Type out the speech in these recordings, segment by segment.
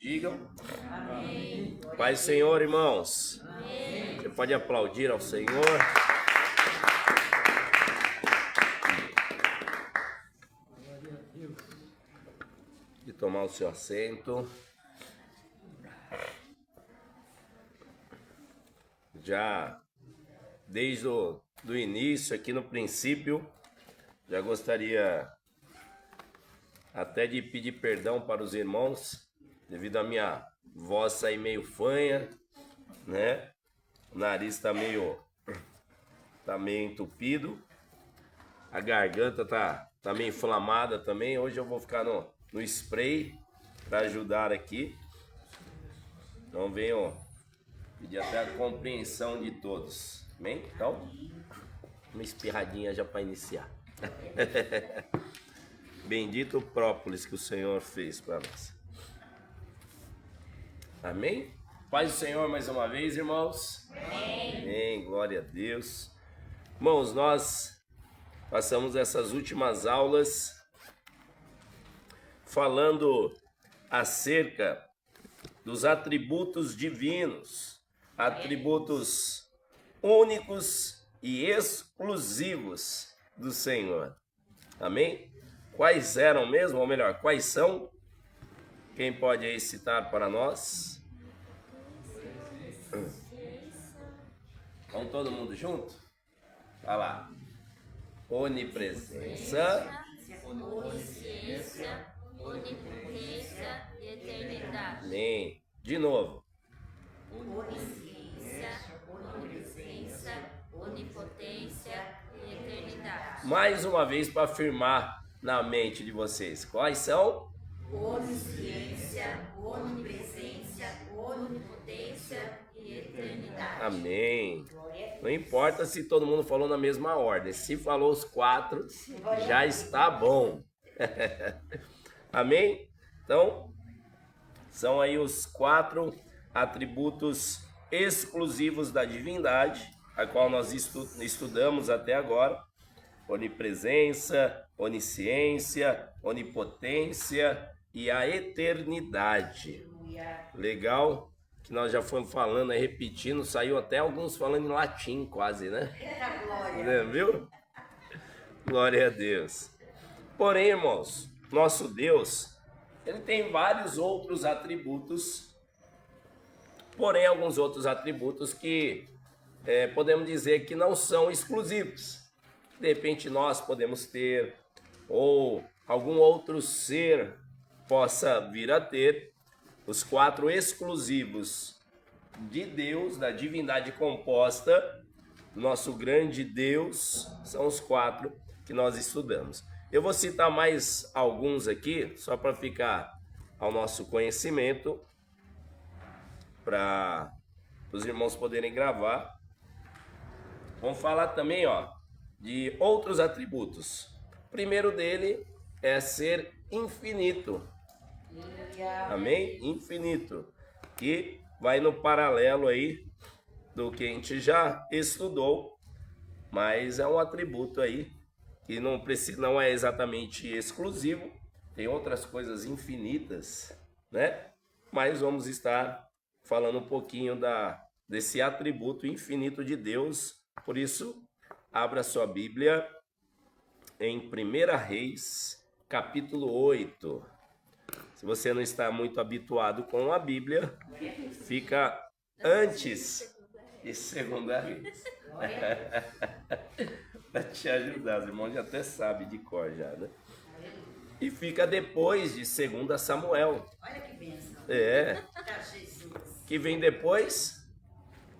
Digam. Amém. Paz do Senhor, irmãos. Amém. Você pode aplaudir ao Senhor. E tomar o seu assento. Já desde o início, aqui no princípio, já gostaria até de pedir perdão para os irmãos, devido à minha voz sair meio fanha, né? O nariz tá meio entupido, a garganta tá meio inflamada também. Hoje eu vou ficar no spray para ajudar aqui. Então venho pedir até a compreensão de todos. Amém? Então, uma espirradinha já para iniciar. Bendito o própolis que o Senhor fez para nós. Amém? Paz do Senhor mais uma vez, irmãos. Amém. Amém. Glória a Deus. Irmãos, nós passamos essas últimas aulas falando acerca dos atributos divinos, atributos únicos e exclusivos do Senhor. Amém? Quais eram mesmo, ou melhor, quais são? Quem pode aí citar para nós? Vamos todo mundo junto? Vai lá. Onipresença, Onisciência, onipotência e eternidade. amém. De novo. Onisciência, onipresença, onipotência e eternidade. Mais uma vez para afirmar na mente de vocês. Quais são? Onisciência, onipresença, onipotência e eternidade. Amém. Não importa se todo mundo falou na mesma ordem. Se falou os 4, já está bom. Amém? Então, são aí os 4 atributos exclusivos da divindade, a qual nós estudamos até agora. Onipresença, onisciência, onipotência e a eternidade. Legal que nós já fomos falando aí, repetindo, saiu até alguns falando em latim quase, né? Viu? Glória a Deus. Porém, irmãos, nosso Deus, ele tem vários outros atributos, porém alguns outros atributos que podemos dizer que não são exclusivos. De repente nós podemos ter, ou algum outro ser possa vir a ter. Os 4 exclusivos de Deus, da divindade composta, nosso grande Deus, são os 4 que nós estudamos. Eu vou citar mais alguns aqui, só para ficar ao nosso conhecimento, para os irmãos poderem gravar. Vamos falar também, de outros atributos. O primeiro dele é ser infinito. Amém? Infinito. Que vai no paralelo aí do que a gente já estudou, mas é um atributo aí que não é exatamente exclusivo. Tem outras coisas infinitas, né? Mas vamos estar falando um pouquinho desse atributo infinito de Deus. Por isso, abra sua Bíblia em 1 Reis, capítulo 8. Se você não está muito habituado com a Bíblia, fica antes de 2 Reis. Para te ajudar, os irmãos já até sabem de cor já, né? E fica depois de 2 Samuel. Olha que bênção. Que vem depois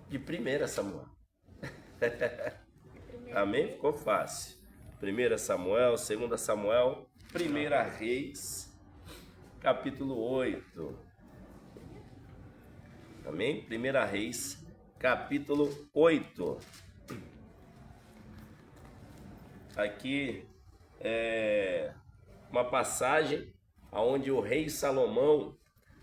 de 1 Samuel. Amém? Ficou fácil. 1 Samuel, 2 Samuel, 1 Reis, capítulo 8. Amém? 1 Reis, capítulo 8. Aqui é uma passagem onde o rei Salomão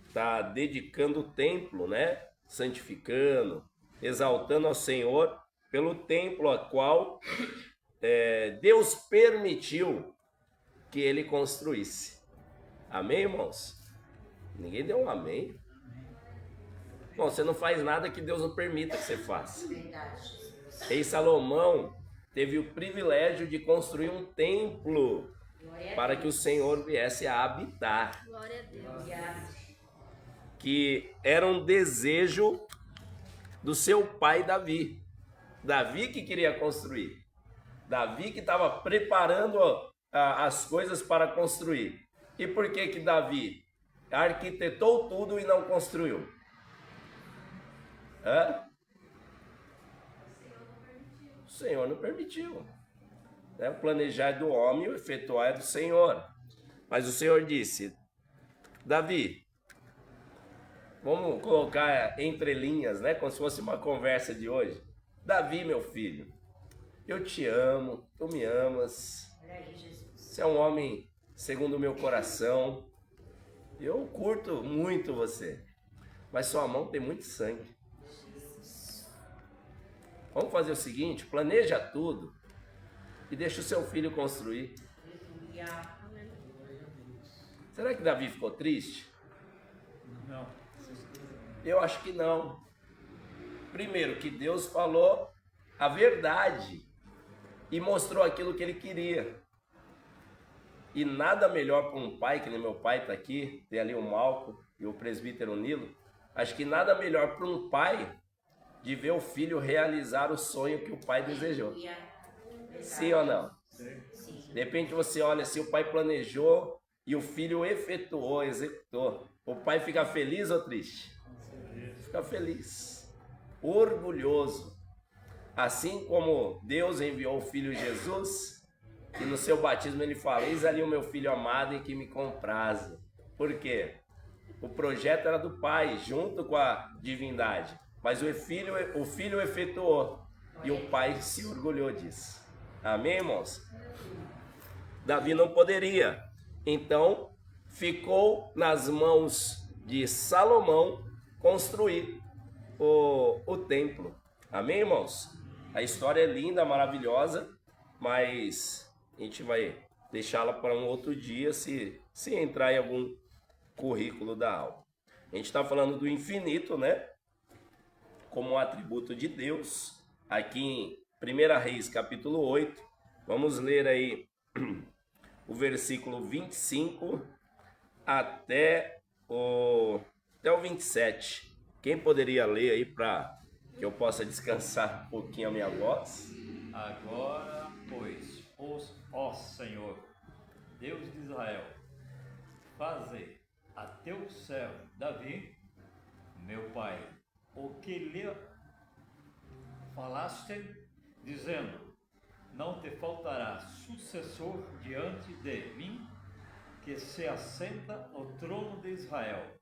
está dedicando o templo, né? Santificando, exaltando ao Senhor pelo templo a qual Deus permitiu que ele construísse. Amém, irmãos? Ninguém deu um amém. Bom, você não faz nada que Deus não permita que você faça. Verdade. Rei Salomão teve o privilégio de construir um templo para que o Senhor viesse a habitar, Glória a Deus. que era um desejo do seu pai Davi. Davi que queria construir. Davi que estava preparando as coisas para construir. E por que Davi arquitetou tudo e não construiu? O Senhor não permitiu. O planejar é do homem e o efetuar é do Senhor. Mas o Senhor disse: Davi, vamos colocar entre linhas, né? Como se fosse uma conversa de hoje. Davi, meu filho, eu te amo, tu me amas. Você é um homem segundo o meu coração. Eu curto muito você. Mas sua mão tem muito sangue. Vamos fazer o seguinte, planeja tudo e deixa o seu filho construir. Será que Davi ficou triste? Não. Eu acho que não. Primeiro, que Deus falou a verdade e mostrou aquilo que ele queria. E nada melhor para um pai, que nem meu pai está aqui, tem ali o Malco e o presbítero Nilo. Acho que nada melhor para um pai de ver o filho realizar o sonho que o pai desejou. Sim ou não? De repente você olha assim, o pai planejou e o filho efetuou, executou. O pai fica feliz ou triste? Fica feliz, orgulhoso. Assim como Deus enviou o Filho Jesus, e no seu batismo ele fala: eis ali o meu filho amado em que me comprazo. Por quê? O projeto era do pai, junto com a divindade. Mas o filho efetuou, e o pai se orgulhou disso. Amém, irmãos? Davi não poderia. Então, ficou nas mãos de Salomão construir o templo. Amém, irmãos? A história é linda, maravilhosa, mas a gente vai deixá-la para um outro dia, se entrar em algum currículo da aula. A gente está falando do infinito, né? Como um atributo de Deus. Aqui em 1 Reis, capítulo 8, vamos ler aí o versículo 25 até o 27. Quem poderia ler aí para que eu possa descansar um pouquinho a minha voz? Agora, pois, ó Senhor, Deus de Israel, faze a teu servo Davi, meu pai, o que lhe falaste, dizendo: não te faltará sucessor diante de mim, que se assenta no trono de Israel,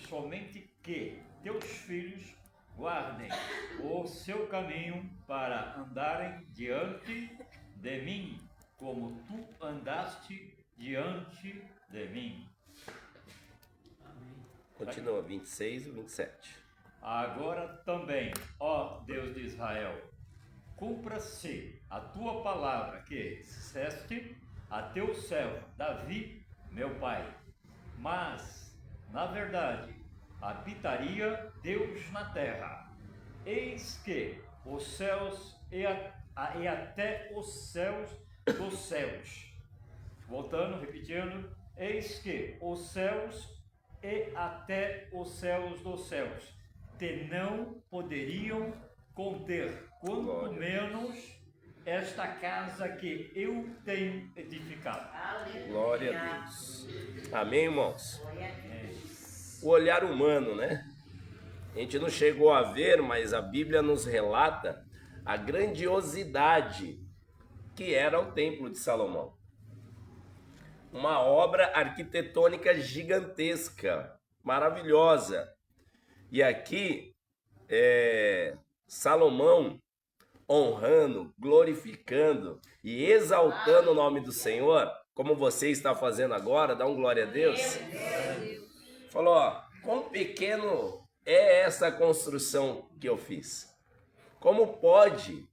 somente que teus filhos guardem o seu caminho para andarem diante de mim, como tu andaste diante de mim. Continua, 26 e 27. Agora também, ó Deus de Israel, cumpra-se a tua palavra que disseste a teu servo Davi, meu pai. Mas, na verdade, habitaria Deus na terra. Eis que os céus e até os céus dos céus. Voltando, repetindo. Eis que os céus e até os céus dos céus te não poderiam conter, quanto menos esta casa que eu tenho edificado. Glória a Deus. Amém, irmãos? O olhar humano, né? A gente não chegou a ver, mas a Bíblia nos relata a grandiosidade que era o Templo de Salomão. Uma obra arquitetônica gigantesca, maravilhosa. E aqui, Salomão honrando, glorificando e exaltando o nome do Senhor, como você está fazendo agora, dá um glória a Deus. Falou, ó, quão pequeno é essa construção que eu fiz. Como pode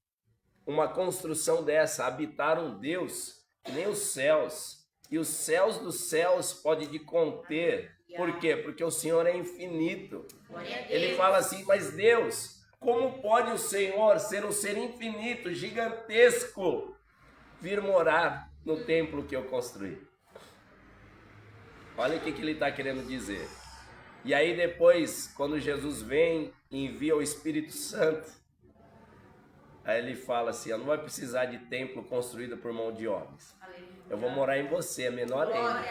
uma construção dessa habitar um Deus que nem os céus? E os céus dos céus podem de conter Por quê? Porque o Senhor é infinito. Glória a Deus. Ele fala assim, mas Deus, como pode o Senhor ser um ser infinito, gigantesco, vir morar no templo que eu construí? Olha o que ele está querendo dizer. E aí depois, quando Jesus vem e envia o Espírito Santo, aí ele fala assim, não vai precisar de templo construído por mão de homens. Eu vou morar em você, é menor ainda.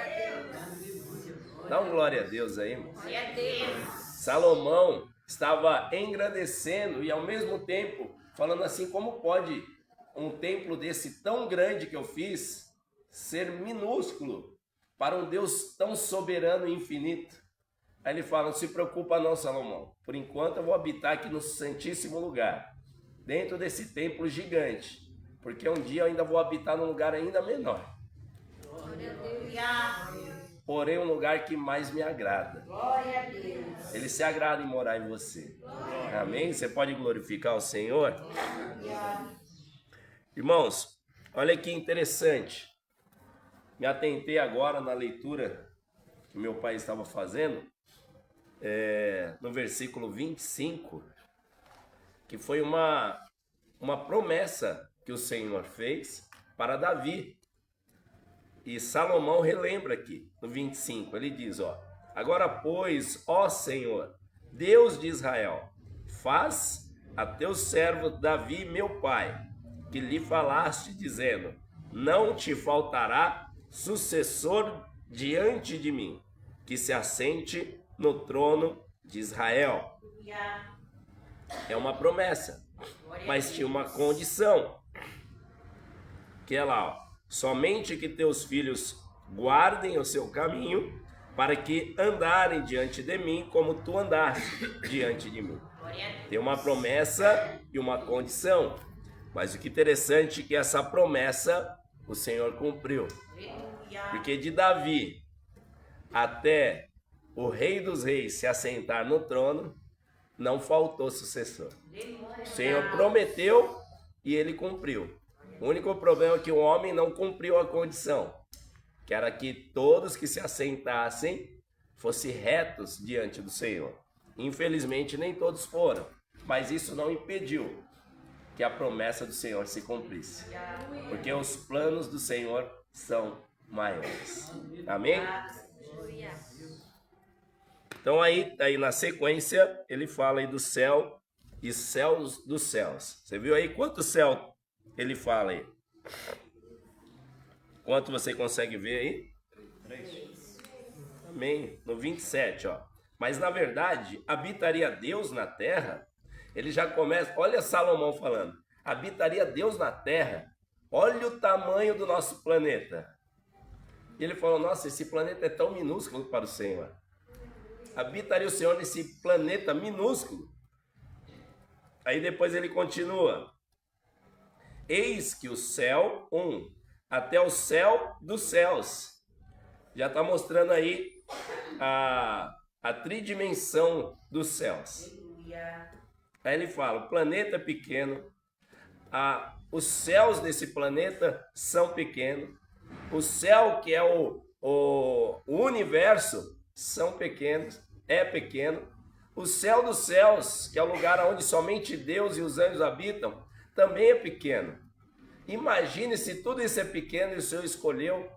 Dá um glória a Deus aí, irmão. Glória a Deus. Salomão estava engrandecendo e ao mesmo tempo falando assim, como pode um templo desse tão grande que eu fiz ser minúsculo para um Deus tão soberano e infinito? Aí ele fala, não se preocupa não, Salomão. Por enquanto eu vou habitar aqui no Santíssimo Lugar, dentro desse templo gigante, porque um dia eu ainda vou habitar num lugar ainda menor. Glória a Deus. Porém, um lugar que mais me agrada. Glória a Deus. Ele se agrada em morar em você. Amém? Você pode glorificar o Senhor? Irmãos, olha que interessante. Me atentei agora na leitura que meu pai estava fazendo, no versículo 25, que foi uma promessa que o Senhor fez para Davi. E Salomão relembra aqui, no 25, ele diz, agora pois, ó Senhor, Deus de Israel, faz a teu servo Davi, meu pai, que lhe falaste, dizendo, não te faltará sucessor diante de mim, que se assente no trono de Israel. É uma promessa, mas tinha uma condição, que é lá, somente que teus filhos guardem o seu caminho, para que andarem diante de mim como tu andaste diante de mim. Tem uma promessa e uma condição, mas o que é interessante é que essa promessa o Senhor cumpriu. Porque de Davi até o Rei dos Reis se assentar no trono, não faltou sucessor. O Senhor prometeu e ele cumpriu. O único problema é que o homem não cumpriu a condição, que era que todos que se assentassem fossem retos diante do Senhor. Infelizmente nem todos foram, mas isso não impediu que a promessa do Senhor se cumprisse, porque os planos do Senhor são maiores. Amém? Então aí na sequência ele fala aí do céu e céus dos céus. Você viu aí quanto céu ele fala aí? Quanto você consegue ver aí? 3. Amém. No 27, Mas na verdade, habitaria Deus na terra? Ele já começa, olha Salomão falando, habitaria Deus na terra? Olha o tamanho do nosso planeta. E ele falou, nossa, esse planeta é tão minúsculo para o Senhor. Habitaria o Senhor nesse planeta minúsculo? Aí depois ele continua. Eis que o céu, até o céu dos céus. Já está mostrando aí a tridimensão dos céus. Aí ele fala, o planeta é pequeno, os céus desse planeta são pequenos, o céu que é o universo são pequenos, é pequeno, o céu dos céus, que é o lugar onde somente Deus e os anjos habitam, também é pequeno. Imagine se tudo isso é pequeno e o Senhor escolheu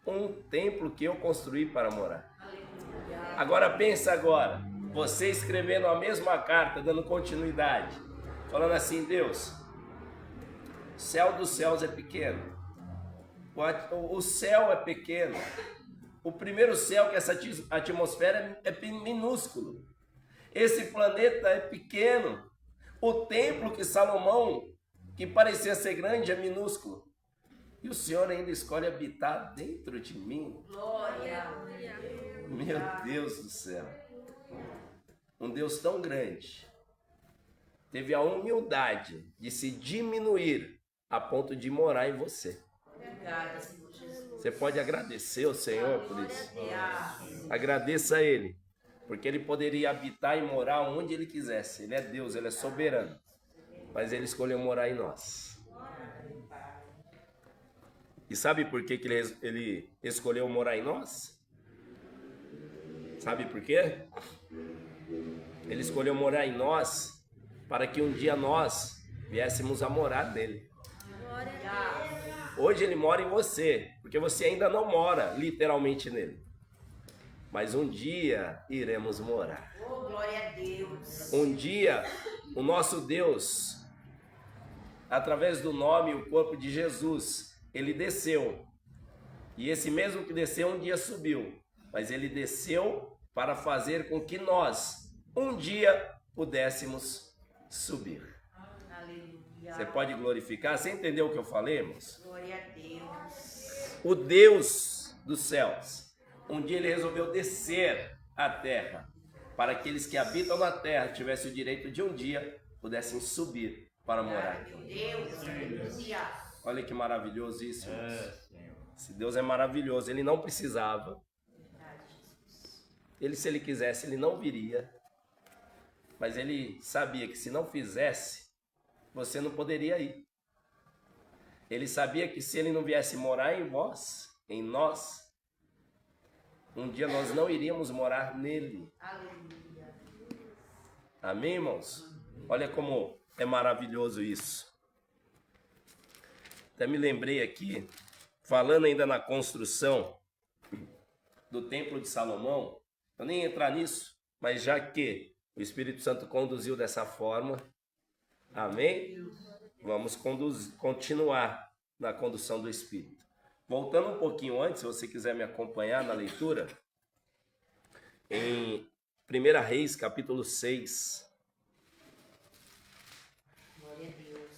um templo que eu construí para morar. Agora pensa agora, você escrevendo a mesma carta, dando continuidade, falando assim, Deus, o céu dos céus é pequeno, o céu é pequeno, o primeiro céu, que é essa atmosfera, é minúsculo, esse planeta é pequeno, o templo que Salomão, que parecia ser grande, é minúsculo. E o Senhor ainda escolhe habitar dentro de mim. Glória. Meu Deus do céu. Um Deus tão grande teve a humildade de se diminuir a ponto de morar em você. Obrigada, Senhor Jesus. Você pode agradecer ao Senhor por isso. Agradeça a Ele, porque Ele poderia habitar e morar onde Ele quisesse. Ele é Deus, Ele é soberano. Mas Ele escolheu morar em nós. E sabe por que Ele escolheu morar em nós? Sabe por quê? Ele escolheu morar em nós para que um dia nós viéssemos a morar nele. Hoje ele mora em você, porque você ainda não mora literalmente nele. Mas um dia iremos morar. Oh, glória a Deus. Um dia o nosso Deus, através do nome e o corpo de Jesus, ele desceu. E esse mesmo que desceu um dia subiu. Mas ele desceu para fazer com que nós um dia pudéssemos subir. Aleluia. Você pode glorificar? Você entendeu o que eu falei, irmãos? Glória a Deus. O Deus dos céus, um dia ele resolveu descer à terra, para que aqueles que habitam na terra tivessem o direito de um dia pudessem subir para morar aqui. Deus, aleluia. Olha que maravilhoso isso, irmãos. Senhor. Esse Deus é maravilhoso, ele não precisava. Ele, se ele quisesse, ele não viria. Mas ele sabia que se não fizesse, você não poderia ir. Ele sabia que se ele não viesse morar em vós, em nós, um dia nós não iríamos morar nele. Aleluia. Amém, irmãos? Olha como é maravilhoso isso. Até me lembrei aqui, falando ainda na construção do Templo de Salomão, eu nem ia entrar nisso, mas já que o Espírito Santo conduziu dessa forma, amém? Vamos continuar na condução do Espírito. Voltando um pouquinho antes, se você quiser me acompanhar na leitura, em 1 Reis, capítulo 6, Glória a Deus.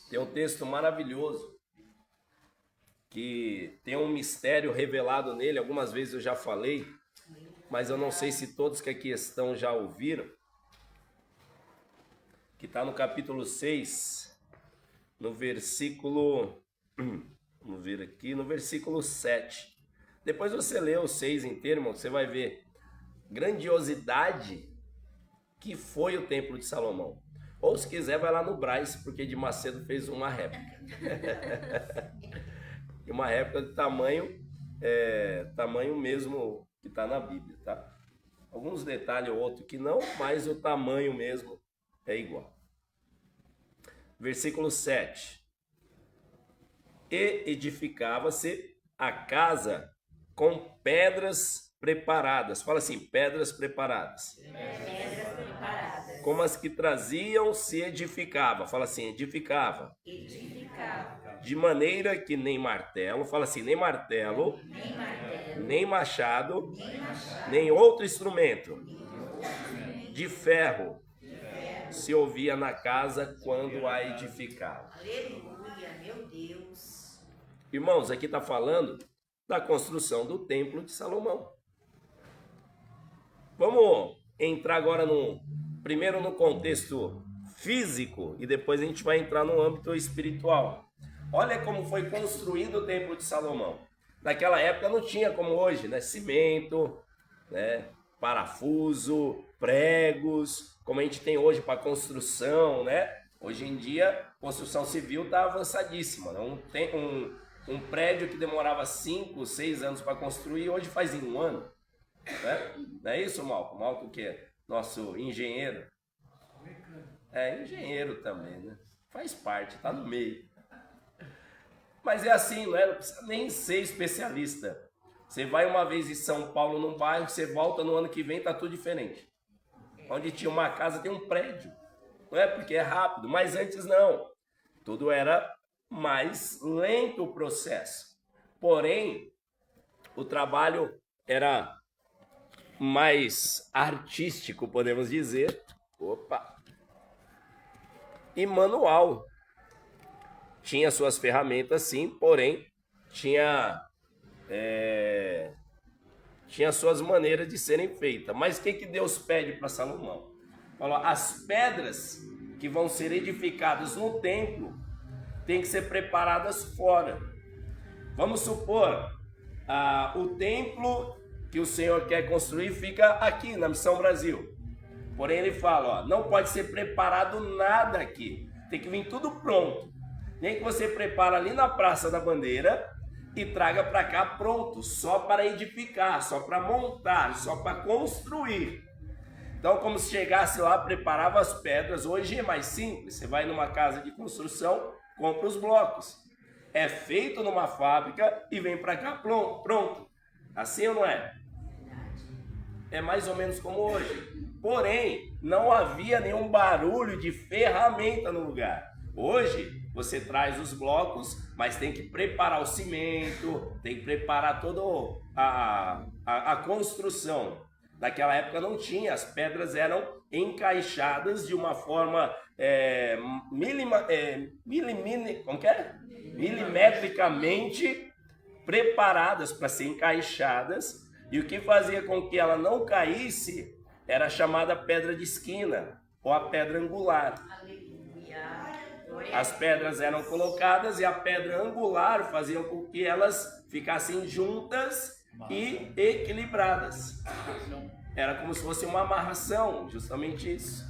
tem um texto maravilhoso, que tem um mistério revelado nele, algumas vezes eu já falei, mas eu não sei se todos que aqui estão já ouviram, que está no capítulo 6, no versículo, vamos ver aqui, no versículo 7. Depois você lê o 6 inteiro, irmão, você vai ver grandiosidade que foi o Templo de Salomão. Ou se quiser, vai lá no Braz, porque de Macedo fez uma réplica. E uma réplica de tamanho mesmo que está na Bíblia, tá? Alguns detalhes ou outro que não, mas o tamanho mesmo é igual. Versículo 7. E edificava-se a casa com pedras preparadas. Fala assim, pedras preparadas. Pedras preparadas. Como as que traziam se edificava. Fala assim, edificava. Edificava. De maneira que nem martelo, fala assim, nem martelo, Nem martelo. nem machado, Nem machado. nem outro instrumento de ferro se ouvia na casa quando a edificava. Aleluia, meu Deus. Irmãos, aqui está falando da construção do Templo de Salomão. Vamos entrar agora primeiro no contexto físico e depois a gente vai entrar no âmbito espiritual. Olha como foi construído o Templo de Salomão. Naquela época não tinha como hoje, né? Cimento, né? Parafuso, pregos, como a gente tem hoje para construção, né? Hoje em dia, a construção civil está avançadíssima, né? Um prédio que demorava 5, 6 anos para construir, hoje faz em 1 ano. Né? Não é isso, Malco? Malco que é nosso engenheiro. É, engenheiro também, né? Faz parte, tá no meio. Mas é assim, não precisa nem ser especialista. Você vai uma vez em São Paulo num bairro, você volta no ano que vem, tá tudo diferente. Onde tinha uma casa, tem um prédio. Não é porque é rápido, mas antes não. Tudo era mais lento o processo. Porém, o trabalho era mais artístico, podemos dizer. Opa! E manual. Tinha suas ferramentas, sim, porém tinha suas maneiras de serem feitas. Mas o que Deus pede para Salomão? Falou, as pedras que vão ser edificadas no templo têm que ser preparadas fora. Vamos supor, o templo que o Senhor quer construir fica aqui na Missão Brasil. Porém ele fala, não pode ser preparado nada aqui. Tem que vir tudo pronto. Nem que você prepara ali na Praça da Bandeira, e traga para cá pronto, só para edificar, só para montar, só para construir. Então, como se chegasse lá, preparava as pedras. Hoje é mais simples, você vai numa casa de construção, compra os blocos. É feito numa fábrica e vem para cá pronto. Assim ou não é? É mais ou menos como hoje. Porém, não havia nenhum barulho de ferramenta no lugar. Hoje, você traz os blocos, mas tem que preparar o cimento, tem que preparar toda a construção. Naquela época não tinha, as pedras eram encaixadas de uma forma milimetricamente preparadas para ser encaixadas, e o que fazia com que ela não caísse era a chamada pedra de esquina ou a pedra angular. As pedras eram colocadas e a pedra angular fazia com que elas ficassem juntas e equilibradas. Era como se fosse uma amarração, justamente isso.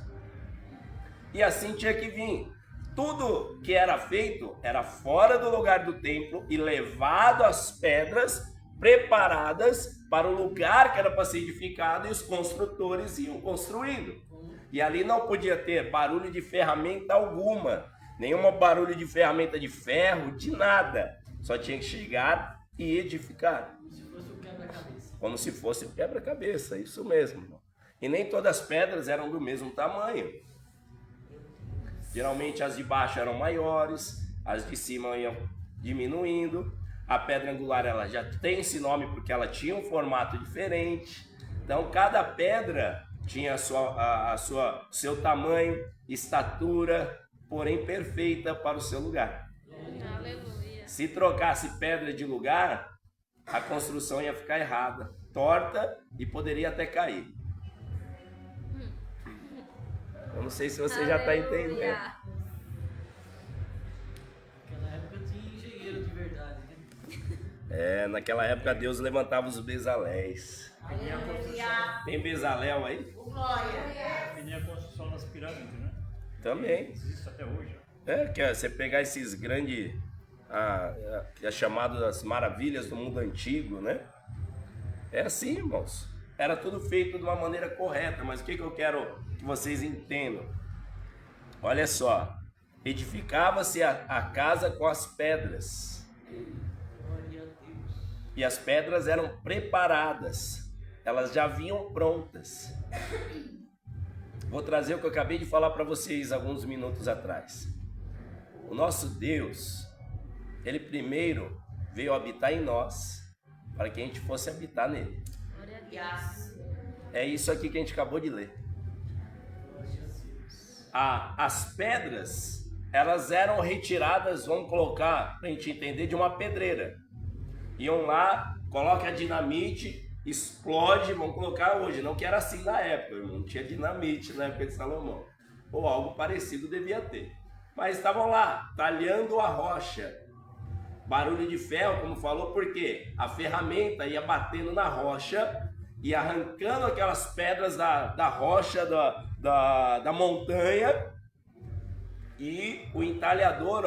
E assim tinha que vir. Tudo que era feito era fora do lugar do templo e levado as pedras preparadas para o lugar que era para ser edificado, e os construtores iam construindo. E ali não podia ter barulho de ferramenta alguma, nenhum barulho de ferramenta de ferro, de nada. Só tinha que chegar e edificar. Como se fosse um quebra-cabeça, isso mesmo. E nem todas as pedras eram do mesmo tamanho. Geralmente as de baixo eram maiores, as de cima iam diminuindo. A pedra angular ela já tem esse nome porque ela tinha um formato diferente. Então cada pedra tinha seu tamanho, estatura, porém perfeita para o seu lugar. Aleluia. Se trocasse pedra de lugar, a construção ia ficar errada, torta e poderia até cair. Eu não sei se você já está entendendo. Naquela época tinha engenheiro de verdade, né? Naquela época Deus levantava os Bezaléis. Tem Bezaléu aí? Glória. E nem a construção das pirâmides, né? Também. Existe até hoje. Que é você pegar esses grandes, que é chamado das maravilhas do mundo antigo, né? É assim, irmãos. Era tudo feito de uma maneira correta, mas o que eu quero que vocês entendam? Olha só, edificava-se a casa com as pedras. Glória a Deus. E as pedras eram preparadas, elas já vinham prontas. Vou trazer o que eu acabei de falar para vocês alguns minutos atrás. O nosso Deus, Ele primeiro veio habitar em nós, para que a gente fosse habitar nele. Glória a Deus. É isso aqui que a gente acabou de ler. As pedras, elas eram retiradas, vamos colocar, para a gente entender, de uma pedreira. Iam lá, coloca a dinamite, explode, vamos colocar hoje, não que era assim na época, não tinha dinamite na época de Salomão, ou algo parecido devia ter. Mas estavam lá, talhando a rocha. Barulho de ferro, como falou, porque a ferramenta ia batendo na rocha e arrancando aquelas pedras da rocha, da montanha, e o entalhador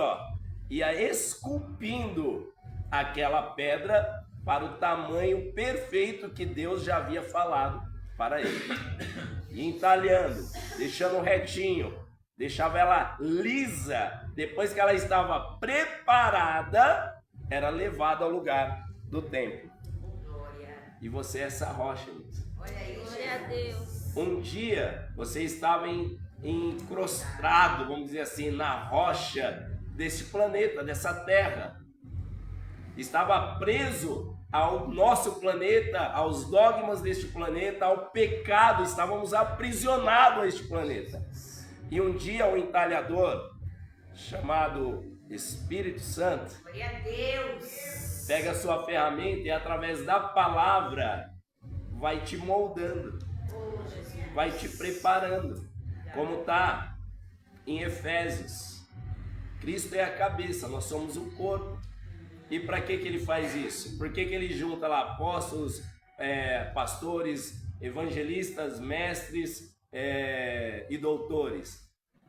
ia esculpindo aquela pedra para o tamanho perfeito que Deus já havia falado para ele. E entalhando, deixando retinho, deixava ela lisa. Depois que ela estava preparada, era levada ao lugar do templo. Glória. E você é essa rocha, gente. Olha aí, Glória a Deus. Um dia você estava encrostado, vamos dizer assim, na rocha desse planeta, dessa terra. Estava preso ao nosso planeta, aos dogmas deste planeta, ao pecado. Estávamos aprisionados a este planeta. E um dia o entalhador, chamado Espírito Santo, glória a Deus. pega a sua ferramenta e através da palavra vai te moldando, Oh, Jesus. vai te preparando, como está em Efésios. Cristo é a cabeça, nós somos o corpo. E para que ele faz isso? Por que ele junta lá apóstolos, pastores, evangelistas, mestres e doutores?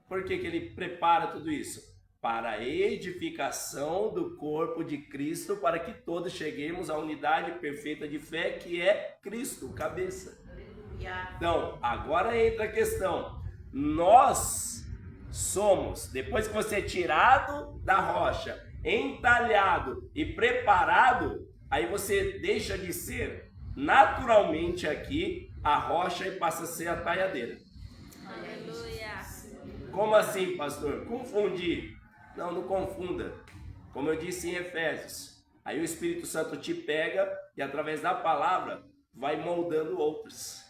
Por que ele prepara tudo isso? para a edificação do corpo de Cristo, para que todos cheguemos à unidade perfeita de fé, que é Cristo, cabeça. Aleluia. Então, agora entra a questão. Nós somos, depois que você é tirado da rocha, entalhado e preparado, aí você deixa de ser naturalmente aqui a rocha e passa a ser a talhadeira. Aleluia. Como assim, pastor? Confundir. Não, não confunda. Como eu disse em Efésios, aí o Espírito Santo te pega e através da palavra vai moldando outros.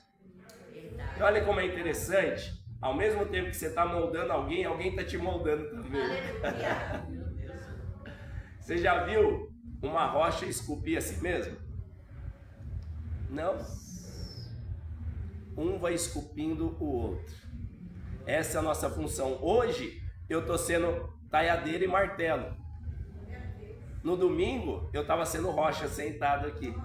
E olha como é interessante, ao mesmo tempo que você está moldando alguém, alguém está te moldando também. Aleluia. Você já viu uma rocha esculpir a si mesmo? Não. Um vai esculpindo o outro. Essa é a nossa função. Hoje eu estou sendo talhadeira e martelo. No domingo eu estava sendo rocha sentado aqui.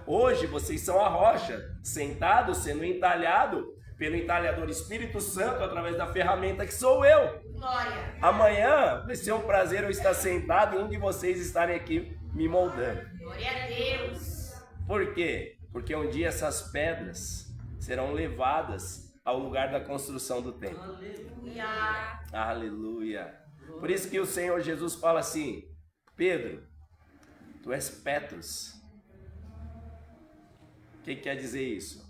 Hoje vocês são a rocha, sentado, sendo entalhado pelo entalhador Espírito Santo através da ferramenta que sou eu. Glória. Amanhã vai ser um prazer eu estar sentado e um de vocês estarem aqui me moldando. Glória a Deus. Por quê? Porque um dia essas pedras serão levadas ao lugar da construção do templo. Aleluia. Aleluia. Por isso que o Senhor Jesus fala assim: Pedro, tu és Petrus. O que quer dizer isso?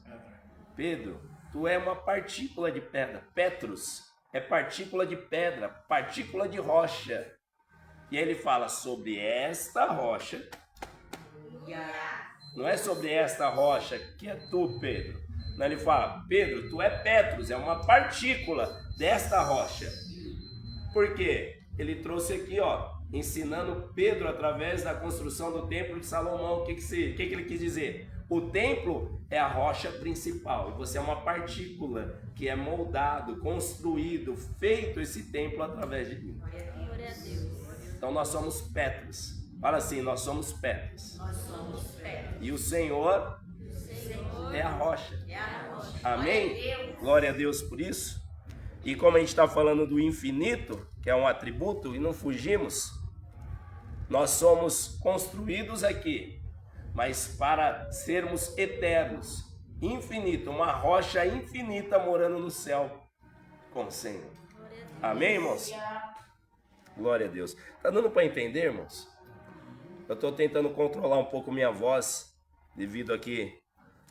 Pedro, tu é uma partícula de pedra. Petrus é partícula de pedra, partícula de rocha. E aí ele fala sobre esta rocha. Não é sobre esta rocha que é tu, Pedro. Não, ele fala: Pedro, tu é Petrus, é uma partícula desta rocha. Por quê? Ele trouxe aqui, ó, ensinando Pedro através da construção do templo de Salomão. O que ele quis dizer? O templo é a rocha principal, e você é uma partícula que é moldado, construído, feito esse templo através de mim. Glória a Deus. Então nós somos Petrus. Fala assim: nós somos Petrus. Nós somos Pedro. E o Senhor Senhor. é a rocha. É a rocha. Amém? Glória a Deus. Glória a Deus por isso. E como a gente está falando do infinito, que é um atributo, e não fugimos, nós somos construídos aqui, mas para sermos eternos, infinito, uma rocha infinita morando no céu com o Senhor. Amém, irmãos? Glória a Deus. Tá dando para entender, irmãos? Eu estou tentando controlar um pouco minha voz, devido a que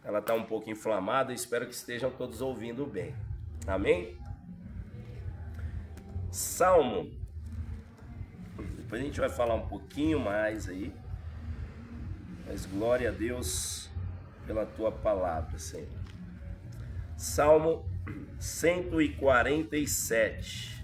ela está um pouco inflamada. Espero que estejam todos ouvindo bem. Amém? Salmo. Depois a gente vai falar um pouquinho mais aí. Mas glória a Deus pela tua palavra, Senhor. Salmo 147.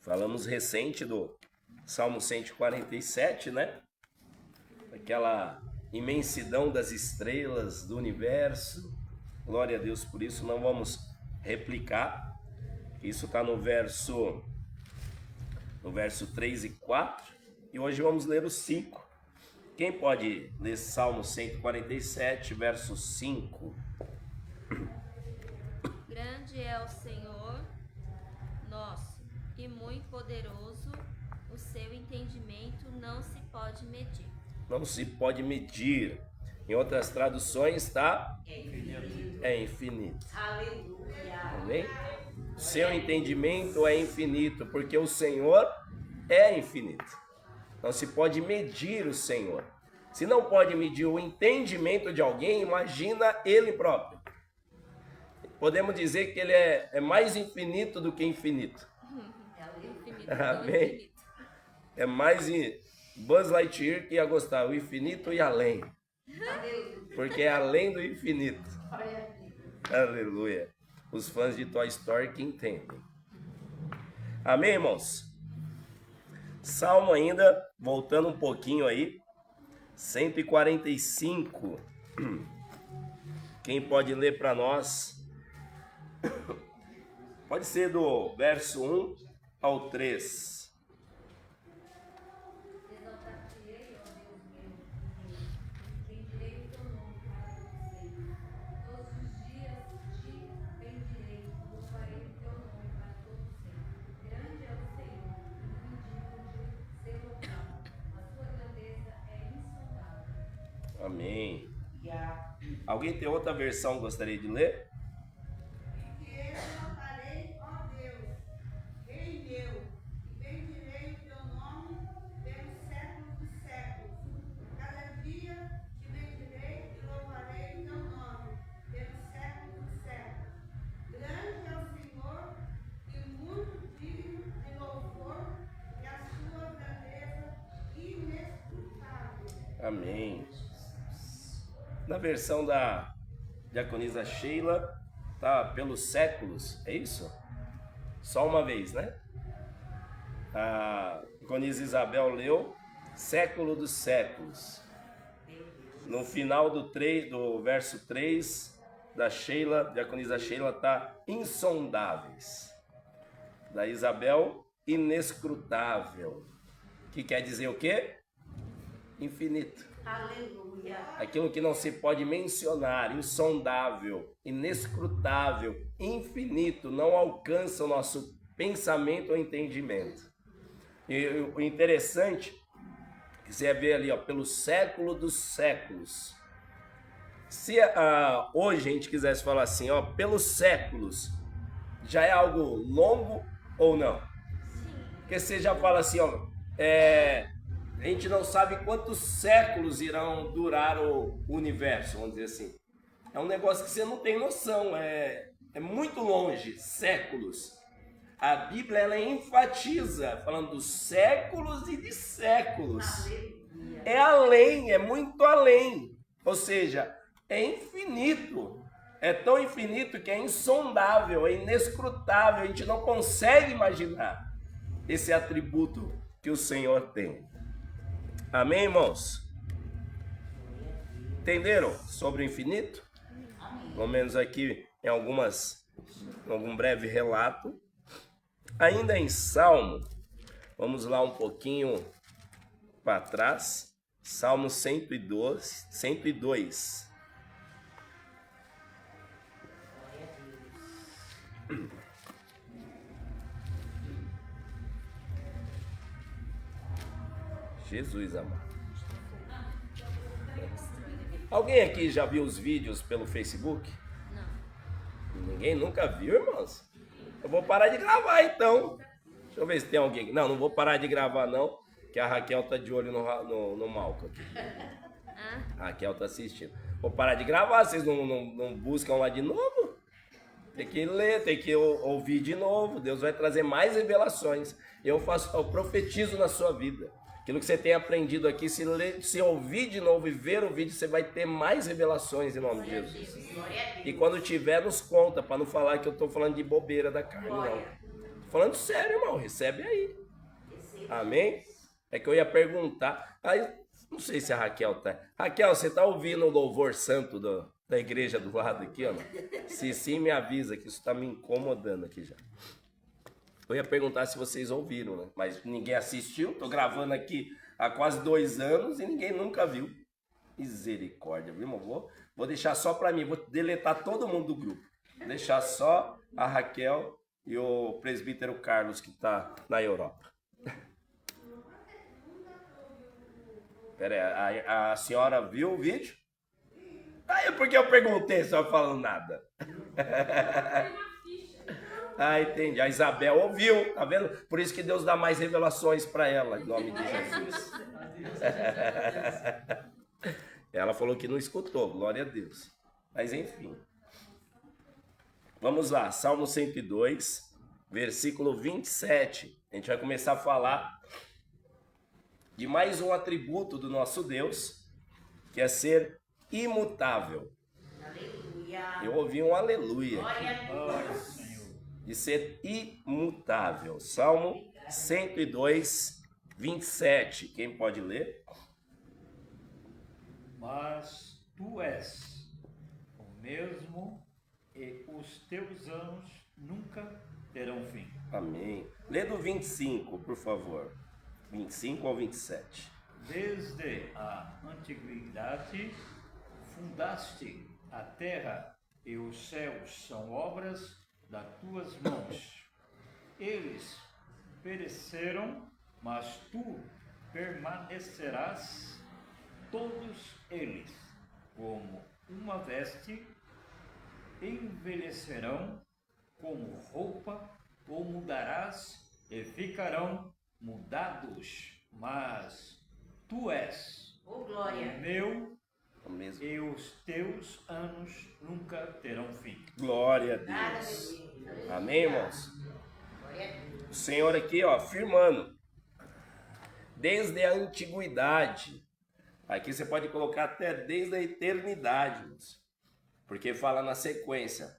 Falamos recente do Salmo 147, né? Aquela imensidão das estrelas do universo. Glória a Deus por isso. Não vamos replicar. Isso está no verso 3 e 4. E hoje vamos ler o 5. Quem pode ler Salmo 147, verso 5? Grande é o Senhor nosso e muito poderoso, o seu entendimento não se pode medir. Não se pode medir. Em outras traduções está é infinito. Aleluia. Amém? Seu entendimento é infinito, porque o Senhor é infinito. Não se pode medir o Senhor. Se não pode medir o entendimento de alguém, imagina ele próprio. Podemos dizer que ele é mais infinito do que infinito. Infinito, Amém. infinito. É mais Buzz Lightyear que ia gostar, o infinito e além. Porque é além do infinito. Aleluia. Os fãs de Toy Story que entendem. Amém, irmãos? Salmo ainda, voltando um pouquinho aí. 145. Quem pode ler para nós? Pode ser do verso 1 ao 3. Exaltar-te-ei, ó Deus meu, bendirei o teu nome para todo sempre. Todos os dias te bendirei, louvarei o teu nome para todo sempre. Grande é o Senhor, e indigno de ser louvado. A sua grandeza é insondável. Amém. Alguém tem outra versão que gostaria de ler? Que eu louvarei, ó Deus, Rei meu, e bendirei o teu nome pelos séculos dos séculos. Cada dia te bendirei e louvarei o teu nome pelos séculos dos séculos. Grande é o Senhor e muito digno de louvor, e a sua grandeza inescrutável. Amém. Na versão da diaconisa Sheila, tá pelos séculos, é isso? Só uma vez, né? A diaconisa Isabel leu século dos séculos. No final do verso 3 da Sheila, diaconisa Sheila, tá insondáveis. Da Isabel, inescrutável. Que quer dizer o quê? Infinito. Aleluia. Aquilo que não se pode mencionar, insondável, inescrutável, infinito, não alcança o nosso pensamento ou entendimento. E o interessante, que você vê ali, ó, pelo século dos séculos. Se hoje a gente quisesse falar assim, ó, pelos séculos, já é algo longo ou não? Porque você já fala assim, ó, a gente não sabe quantos séculos irão durar o universo, vamos dizer assim. É um negócio que você não tem noção, é muito longe, séculos. A Bíblia, ela enfatiza, falando dos séculos e de séculos. É além, é muito além. Ou seja, é infinito. É tão infinito que é insondável, é inescrutável. A gente não consegue imaginar esse atributo que o Senhor tem. Amém, irmãos? Entenderam sobre o infinito? Pelo menos aqui em algum breve relato. Ainda em Salmo, vamos lá um pouquinho para trás. Salmo 102. Jesus amado. Alguém aqui já viu os vídeos pelo Facebook? Não. Ninguém nunca viu, irmãos? Eu vou parar de gravar então. Deixa eu ver se tem alguém. Não vou parar de gravar não, que a Raquel tá de olho no Malco aqui. A Raquel tá assistindo. Vou parar de gravar, vocês não buscam lá de novo? Tem que ler, tem que ouvir de novo. Deus vai trazer mais revelações. Eu profetizo na sua vida. Aquilo que você tem aprendido aqui, se ouvir de novo e ver o vídeo, você vai ter mais revelações em nome de Jesus. E quando tiver, nos conta, para não falar que eu estou falando de bobeira da carne, não. Tô falando sério, irmão, recebe aí. Amém? É que eu ia perguntar, aí não sei se a Raquel tá. Raquel, você tá ouvindo o louvor santo da igreja do lado aqui, ó? Se sim, me avisa que isso está me incomodando aqui já. Eu ia perguntar se vocês ouviram, né? Mas ninguém assistiu. Tô gravando aqui há quase 2 anos e ninguém nunca viu. Misericórdia, viu, irmão? Vou deixar só para mim. Vou deletar todo mundo do grupo. Vou deixar só a Raquel e o presbítero Carlos, que tá na Europa. Pera aí, a senhora viu o vídeo? Aí, por que eu perguntei, só falando nada? Ah, entendi. A Isabel ouviu, tá vendo? Por isso que Deus dá mais revelações para ela, em nome de Jesus. Ela falou que não escutou, glória a Deus. Mas enfim. Vamos lá, Salmo 102, versículo 27. A gente vai começar a falar de mais um atributo do nosso Deus, que é ser imutável. Aleluia. Eu ouvi um aleluia. Glória a Deus. De ser imutável. Salmo 102, 27. Quem pode ler? Mas tu és o mesmo e os teus anos nunca terão fim. Amém. Lê do 25, por favor. 25 ao 27. Desde a antiguidade fundaste a terra e os céus são obras das tuas mãos. Eles pereceram, mas tu permanecerás, todos eles, como uma veste, envelhecerão como roupa, ou mudarás e ficarão mudados, mas tu és Ô, glória. o meu O mesmo. e os teus anos nunca terão fim. Glória a Nada, Deus. meu Deus. Amém, irmãos? Glória a Deus. O Senhor aqui, ó, afirmando. Desde a antiguidade. Aqui você pode colocar até desde a eternidade, irmãos. Porque fala na sequência.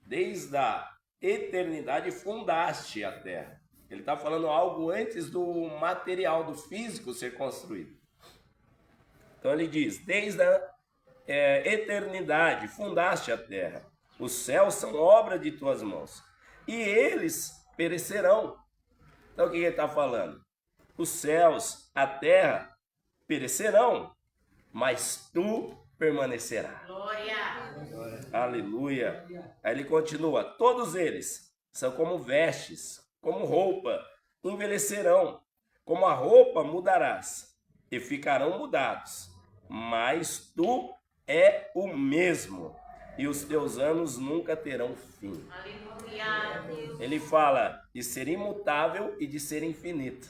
Desde a eternidade fundaste a terra. Ele está falando algo antes do material, do físico ser construído. Então ele diz, desde a eternidade fundaste a terra. Os céus são obra de tuas mãos. E eles perecerão. Então o que ele está falando? Os céus, a terra perecerão, mas tu permanecerás. Glória. Aleluia. Aí ele continua, todos eles são como vestes, como roupa, envelhecerão, como a roupa mudarás, e ficarão mudados, mas tu é o mesmo, e os teus anos nunca terão fim. Aleluia. Ele fala de ser imutável e de ser infinito.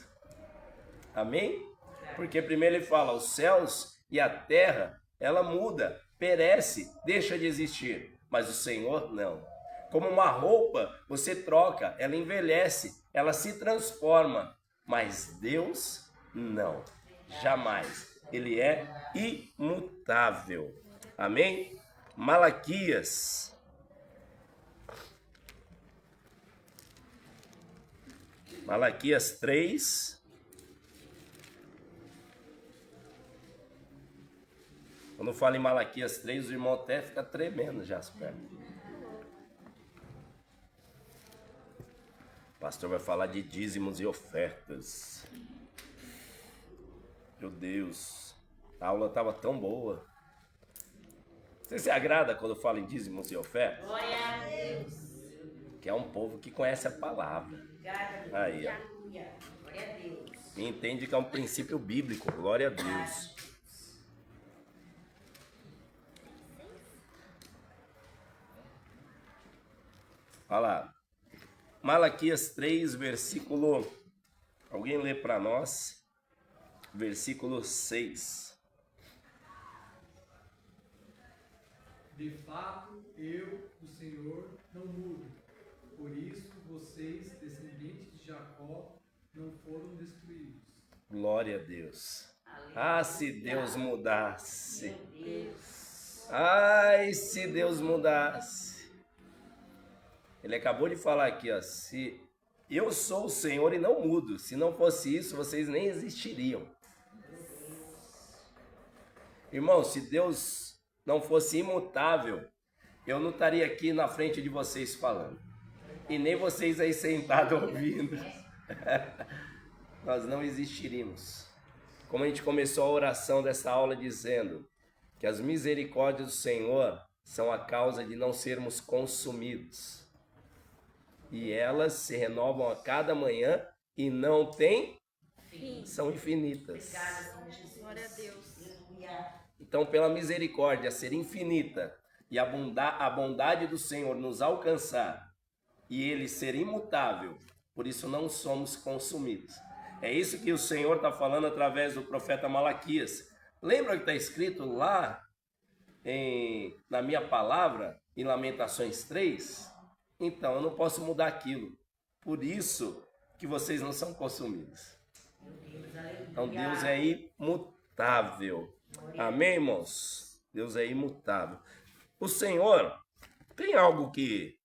Amém? Porque primeiro ele fala, os céus e a terra, ela muda, perece, deixa de existir, mas o Senhor não. Como uma roupa, você troca, ela envelhece, ela se transforma, mas Deus não, jamais. Ele é imutável. Amém? Malaquias. Malaquias 3. Quando fala em Malaquias 3, os irmãos até ficam tremendo já as pernas. O pastor vai falar de dízimos e ofertas. Meu Deus, a aula estava tão boa. Você se agrada quando eu falo em dízimos e ofertas? Glória a Deus. Que é um povo que conhece a palavra. Obrigada. Aí, ó. Aleluia. Glória a Deus. E entende que é um princípio bíblico. Glória a Deus. Olha lá. Malaquias 3, versículo... Alguém lê para nós? Versículo 6. De fato, eu, o Senhor, não mudo. Por isso, vocês, descendentes de Jacó, não foram destruídos. Glória a Deus. Ah, se Deus mudasse. Meu Deus. Ai, se Deus mudasse. Ele acabou de falar aqui, ó. Se eu sou o Senhor e não mudo. Se não fosse isso, vocês nem existiriam. Irmão, se Deus não fosse imutável, eu não estaria aqui na frente de vocês falando. E nem vocês aí sentados ouvindo. Nós não existiríamos. Como a gente começou a oração dessa aula dizendo que as misericórdias do Senhor são a causa de não sermos consumidos. E elas se renovam a cada manhã e não têm Fim. são infinitas. Obrigada, Senhor Jesus. Glória a Deus. Aleluia. Então, pela misericórdia ser infinita e a bondade do Senhor nos alcançar e Ele ser imutável, por isso não somos consumidos. É isso que o Senhor está falando através do profeta Malaquias. Lembra que está escrito lá na minha palavra, em Lamentações 3? Então, eu não posso mudar aquilo. Por isso que vocês não são consumidos. Meu Deus, aleluia. Então, Deus é imutável. Amém, irmãos? Deus é imutável. O Senhor tem algo que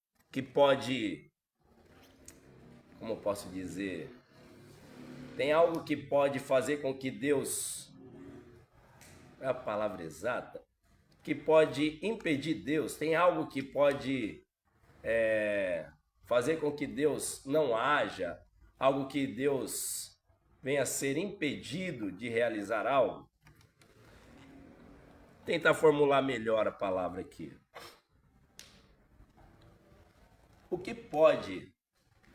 pode, como eu posso dizer, tem algo que pode fazer com que Deus, é a palavra exata, que pode impedir Deus, tem algo que pode fazer com que Deus não haja, algo que Deus venha a ser impedido de realizar algo? Tentar formular melhor a palavra aqui. O que pode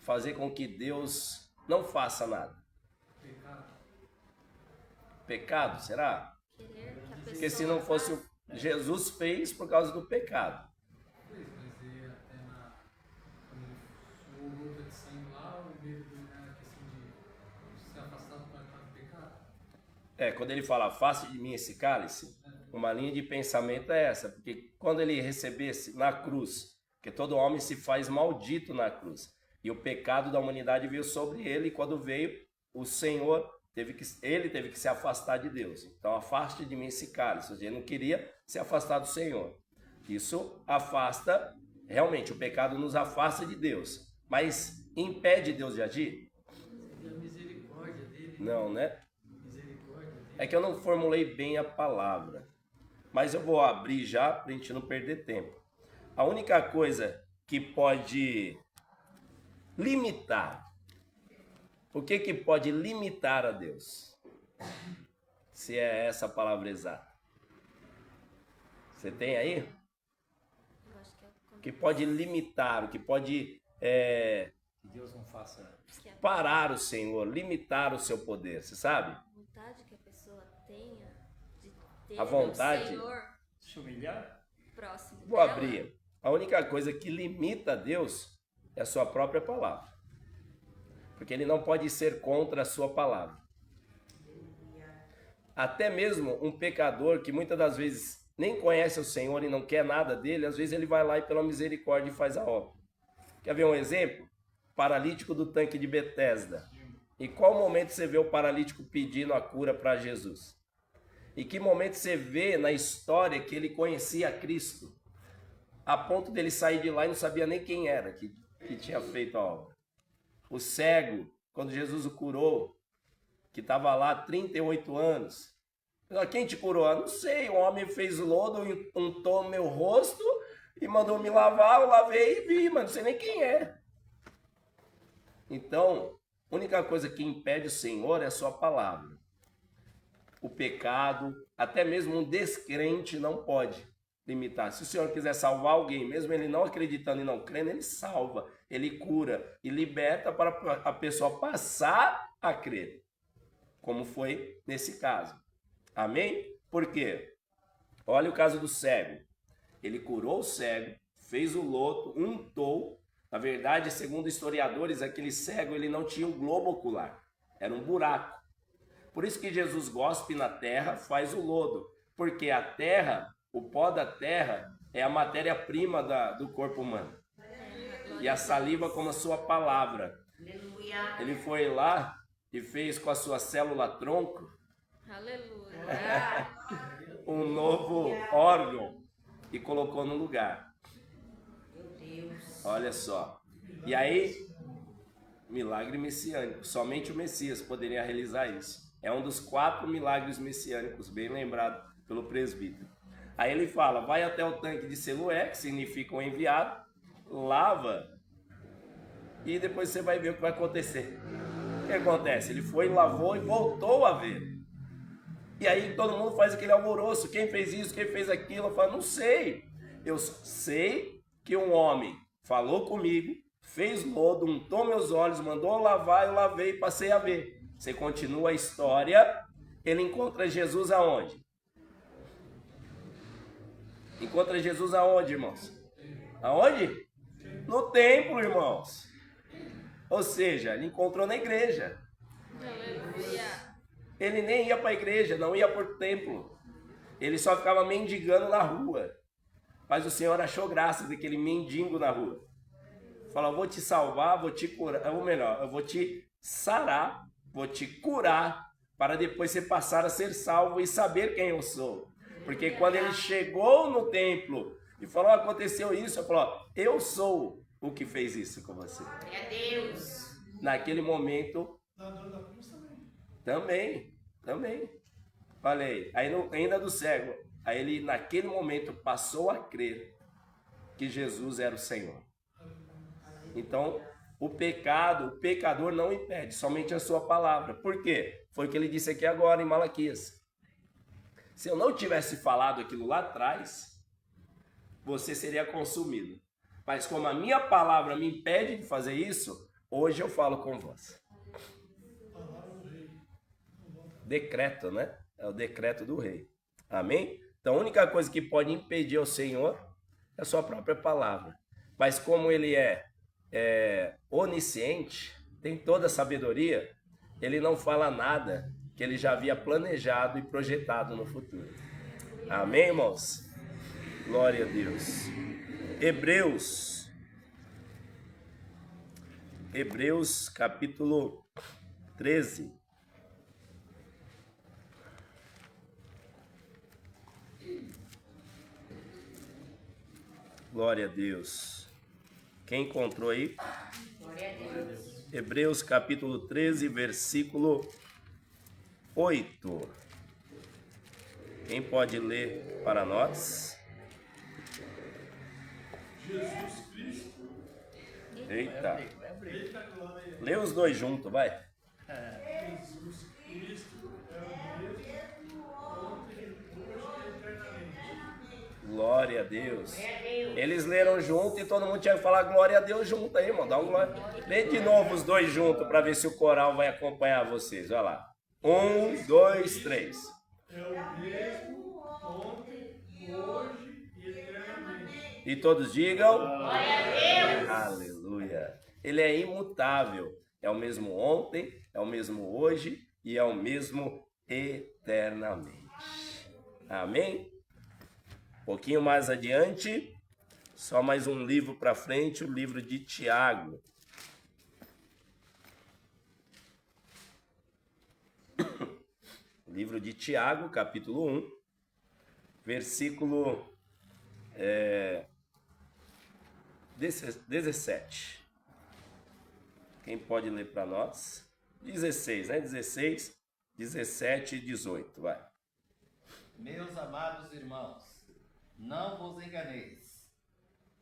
fazer com que Deus não faça nada? Pecado. Pecado, será? Querer que a pessoa Porque se não fosse faça- Jesus fez por causa do pecado. Pois, mas ele até quando ele suou gota de sangue lá, o medo dele era a questão de ser afastado para do pecado. Quando ele fala, afaste de mim esse cálice, uma linha de pensamento é essa, porque quando ele recebesse na cruz, que todo homem se faz maldito na cruz, e o pecado da humanidade veio sobre ele, e quando veio, o Senhor teve que se afastar de Deus. Então, afaste de mim esse cálice. Ele não queria se afastar do Senhor. Isso afasta, realmente, o pecado nos afasta de Deus, mas impede Deus de agir? Seria a misericórdia dele. Não, né? Misericórdia dele. É que eu não formulei bem a palavra, mas eu vou abrir já para a gente não perder tempo. A única coisa que pode limitar, o que pode limitar a Deus? Se é essa a palavra exata. Você tem aí? Eu acho que é O que pode limitar, o que pode Que Deus não faça. que é a parar o Senhor, limitar o seu poder, você sabe? vontade que a pessoa tenha de ter A vontade? o Senhor Se humilhar? próximo Vou dela. abrir. A única coisa que limita a Deus é a sua própria palavra. Porque ele não pode ser contra a sua palavra. Até mesmo um pecador que muitas das vezes nem conhece o Senhor e não quer nada dele, às vezes ele vai lá e pela misericórdia faz a obra. Quer ver um exemplo? Paralítico do tanque de Betesda. Em qual momento você vê o paralítico pedindo a cura para Jesus? Em que momento você vê na história que ele conhecia Cristo? A ponto dele sair de lá e não sabia nem quem era que tinha feito a obra. O cego, quando Jesus o curou, que estava lá há 38 anos. Quem te curou? Não sei, o homem fez lodo, untou no meu rosto e mandou me lavar, eu lavei e vi, mas não sei nem quem é. Então, a única coisa que impede o Senhor é a sua palavra. O pecado, até mesmo um descrente não pode limitar. Se o Senhor quiser salvar alguém, mesmo ele não acreditando e não crendo, ele salva, ele cura e liberta para a pessoa passar a crer, como foi nesse caso. Amém? Por quê? Olha o caso do cego. Ele curou o cego, fez o loto, untou. Na verdade, segundo historiadores, aquele cego ele não tinha um globo ocular, era um buraco. Por isso que Jesus gospe na terra, faz o lodo, porque a terra, o pó da terra, é a matéria-prima do corpo humano. E a saliva como a sua palavra. Aleluia. Ele foi lá e fez com a sua célula tronco Aleluia. um novo órgão e colocou no lugar. Meu Deus. Olha só. E aí, milagre messiânico. Somente o Messias poderia realizar isso. É um dos 4 milagres messiânicos, bem lembrado pelo presbítero. Aí ele fala, vai até o tanque de Siloé, que significa um enviado, lava, e depois você vai ver o que vai acontecer. O que acontece? Ele foi, lavou e voltou a ver. E aí todo mundo faz aquele alvoroço. Quem fez isso? Quem fez aquilo? Eu falo, não sei. Eu sei que um homem falou comigo, fez lodo, untou meus olhos, mandou eu lavar, eu lavei e passei a ver. Você continua a história, ele encontra Jesus aonde? Encontra Jesus aonde, irmãos? Aonde? No templo, irmãos. Ou seja, ele encontrou na igreja. Aleluia. Ele nem ia para a igreja, não ia para o templo. Ele só ficava mendigando na rua. Mas o Senhor achou graça daquele mendigo na rua. Falou, vou te salvar, vou te curar, ou melhor, eu vou te sarar, vou te curar, para depois você passar a ser salvo e saber quem eu sou. Porque quando ele chegou no templo e falou, aconteceu isso, ele falou, eu sou o que fez isso com você. É Deus. Naquele momento, Da dor da cruz também. também. Falei, aí ainda do cego, aí ele naquele momento passou a crer que Jesus era o Senhor. Então, o pecador não impede, somente a sua palavra. Por quê? Foi o que ele disse aqui agora em Malaquias. Se eu não tivesse falado aquilo lá atrás, você seria consumido. Mas como a minha palavra me impede de fazer isso, hoje eu falo com vós. Decreto, né? É o decreto do rei. Amém? Então a única coisa que pode impedir o Senhor é a sua própria palavra. Mas como ele é onisciente, tem toda a sabedoria, ele não fala nada que ele já havia planejado e projetado no futuro. Amém, irmãos? Glória a Deus. Hebreus capítulo 13. Glória a Deus. Quem encontrou aí? Glória a Deus. Hebreus capítulo 13, versículo 8. Quem pode ler para nós? Jesus Cristo. Eita. Eita glória. Lê os dois juntos, vai. Jesus Cristo é o mesmo ontem, hoje e eternamente. Glória a Deus. Glória a Deus. Eles leram junto e todo mundo tinha que falar glória a Deus junto aí, irmão. Dá um glória. Lê de novo os dois juntos para ver se o coral vai acompanhar vocês. Olha lá. 1, 2, 3. É o mesmo ontem, hoje e eternamente. E todos digam. Glória a Deus. Aleluia. Ele é imutável. É o mesmo ontem, é o mesmo hoje e é o mesmo eternamente. Amém? Um pouquinho mais adiante, só mais um livro para frente, o livro de Tiago. Livro de Tiago, capítulo 1, versículo 17. Quem pode ler para nós? 16, né? 16, 17 e 18, vai. Meus amados irmãos, não vos enganeis.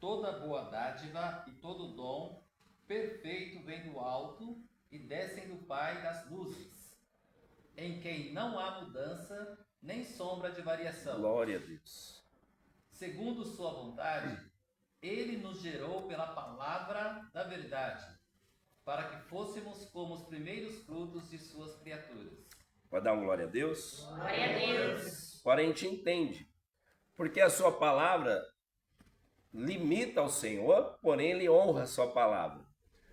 Toda boa dádiva e todo dom perfeito vem do alto e descem do Pai das luzes, em quem não há mudança nem sombra de variação. Glória a Deus. Segundo sua vontade, ele nos gerou pela palavra da verdade, para que fôssemos como os primeiros frutos de suas criaturas. Vai dar um glória a Deus? Glória a Deus. Agora a gente entende. Porque a sua palavra limita ao Senhor, porém ele honra a sua palavra.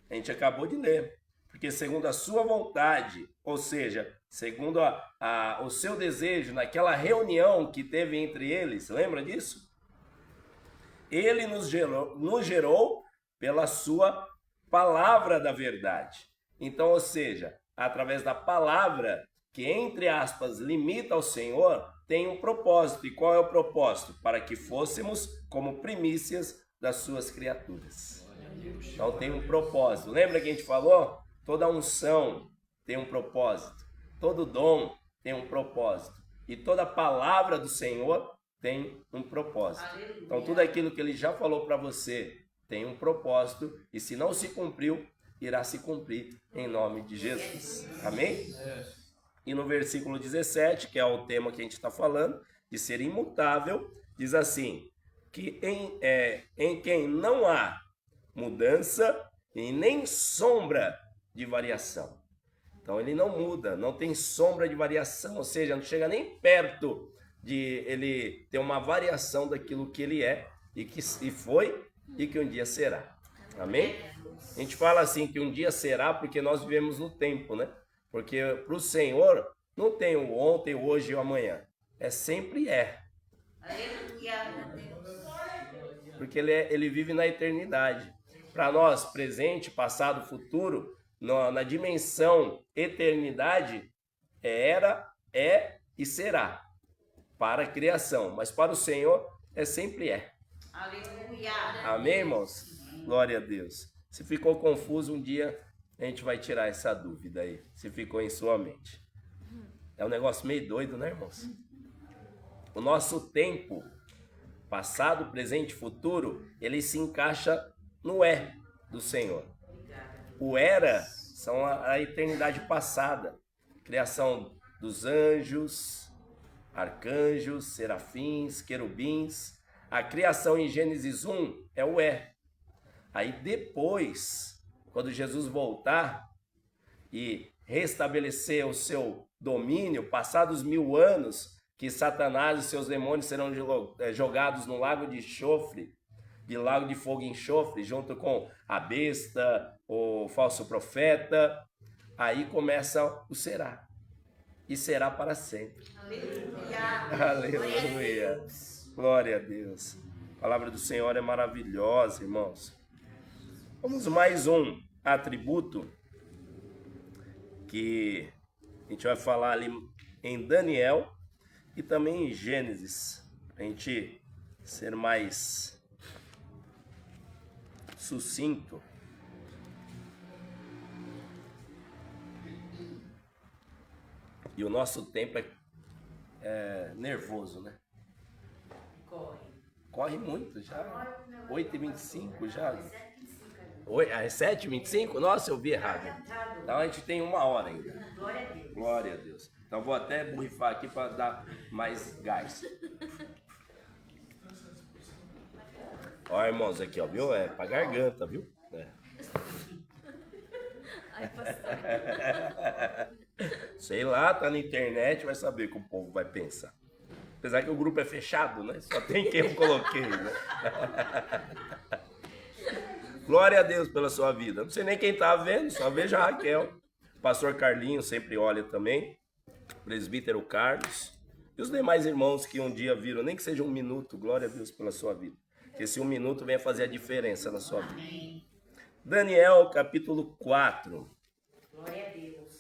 A gente acabou de ler. Porque segundo a sua vontade, ou seja, segundo o seu desejo, naquela reunião que teve entre eles, lembra disso? Ele nos gerou pela sua palavra da verdade. Então, ou seja, através da palavra que, entre aspas, limita ao Senhor, tem um propósito. E qual é o propósito? Para que fôssemos como primícias das suas criaturas. Então tem um propósito. Lembra que a gente falou? Toda unção tem um propósito. Todo dom tem um propósito. E toda palavra do Senhor tem um propósito. Então tudo aquilo que ele já falou para você tem um propósito. E se não se cumpriu, irá se cumprir em nome de Jesus. Amém? E no versículo 17, que é o tema que a gente está falando, de ser imutável, diz assim, que em quem não há mudança e nem sombra de variação. Então ele não muda, não tem sombra de variação, ou seja, não chega nem perto de ele ter uma variação daquilo que ele é e foi e que um dia será. Amém? A gente fala assim que um dia será porque nós vivemos no tempo, né? Porque para o Senhor não tem o ontem, o hoje e o amanhã. É sempre é. Aleluia. Porque ele vive na eternidade. Para nós, presente, passado, futuro, na dimensão eternidade, era, é e será. Para a criação. Mas para o Senhor, sempre é. Aleluia. Amém, irmãos? Glória a Deus. Se ficou confuso, um dia a gente vai tirar essa dúvida aí, se ficou em sua mente. É um negócio meio doido, né, irmãos? O nosso tempo, passado, presente e futuro, ele se encaixa no é. do Senhor. O era são a eternidade passada. Criação dos anjos, arcanjos, serafins, querubins. A criação em Gênesis 1 é o é. Aí depois, quando Jesus voltar e restabelecer o seu domínio, passados 1000 anos, que Satanás e seus demônios serão jogados no lago de enxofre, de lago de fogo e enxofre, junto com a besta, o falso profeta, aí começa o será. E será para sempre. Aleluia. Aleluia. Glória a Deus. A palavra do Senhor é maravilhosa, irmãos. Vamos mais um atributo que a gente vai falar ali em Daniel e também em Gênesis, para a gente ser mais sucinto. E o nosso tempo é nervoso, né? Corre muito já. 8h25 já. É 7h25? Nossa, eu vi errado. Então a gente tem 1 hora ainda. Glória a Deus. Então vou até borrifar aqui para dar mais gás. Ó, irmãos, aqui, ó, viu? É pra garganta, viu? É. Ai, pastor. Sei lá, tá na internet, vai saber o que o povo vai pensar. Apesar que o grupo é fechado, né? Só tem quem eu coloquei, né? Glória a Deus pela sua vida. Não sei nem quem tá vendo, só vejo a Raquel. O pastor Carlinhos sempre olha também. O presbítero Carlos. E os demais irmãos que um dia viram, nem que seja 1 minuto, glória a Deus pela sua vida. Que esse 1 minuto venha fazer a diferença na sua vida. Daniel, capítulo 4. Glória a Deus.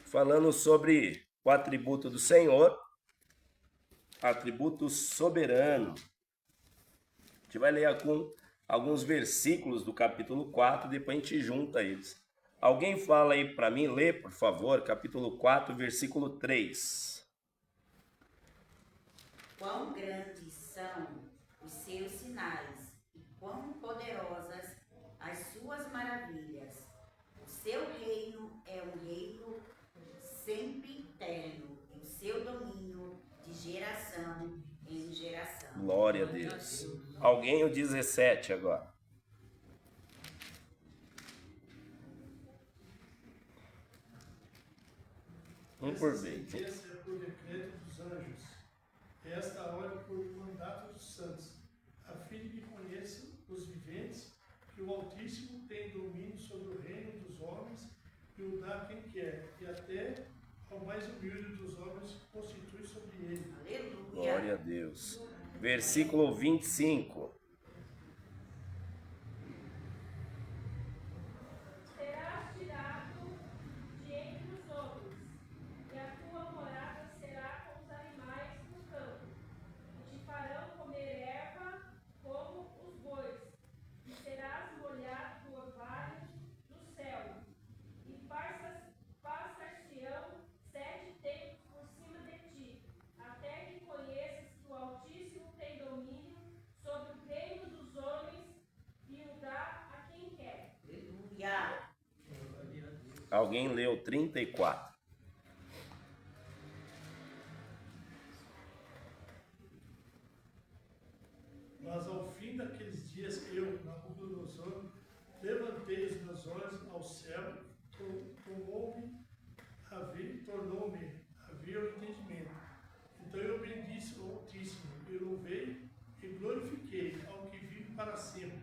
Falando sobre o atributo do Senhor, atributo soberano. A gente vai ler alguns versículos do capítulo 4, depois a gente junta eles. Alguém fala aí para mim, lê, por favor, capítulo 4, versículo 3. Quão grandes são os seus sinais e quão poderosas as suas maravilhas. O seu reino é um reino sempre eterno, e o seu domínio de geração em geração. Glória a Deus. Alguém o 17 agora. Por vez. Essa é por decreto dos anjos. Esta hora por mandato dos santos, a fim de que conheçam os viventes que o Altíssimo tem domínio sobre o reino dos homens e o dá a quem quer, e até ao mais humilde dos homens constitui sobre ele. Aleluia. Glória a Deus. Versículo 25. Serás tirado de entre os homens, e a tua morada será com os animais do campo, e te farão comer erva como os bois, e serás molhado do orvalho do céu, e passar-se-ão 7 tempos por cima de ti, até que conheças que o Altíssimo tem domínio sobre o reino dos homens e o dá a quem quer. Aleluia. Alguém leu 34. Mas ao fim daqueles dias eu, Nabucodonosor, levantei os meus olhos ao céu, tornou-me a ver o entendimento. Então eu bendisse o Altíssimo, e louvei e glorifiquei ao que vive para sempre,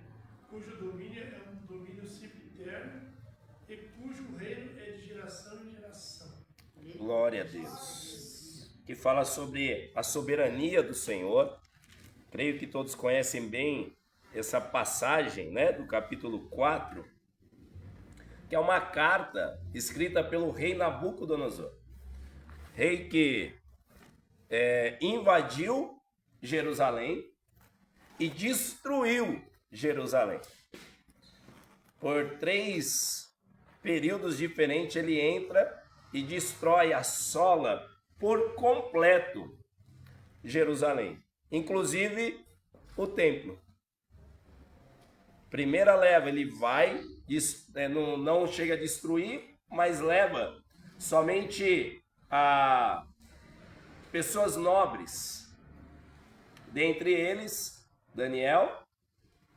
cujo domínio é um domínio sempre eterno, e cujo reino é de geração em geração. Glória a Deus. Que fala sobre a soberania do Senhor. Creio que todos conhecem bem essa passagem, né, do capítulo 4, que é uma carta escrita pelo rei Nabucodonosor. Rei que invadiu Jerusalém e destruiu Jerusalém. Por 3 períodos diferentes ele entra e destrói, assola por completo Jerusalém. inclusive o templo. Primeira leva, ele vai, não chega a destruir, mas leva somente a pessoas nobres. Dentre eles, Daniel,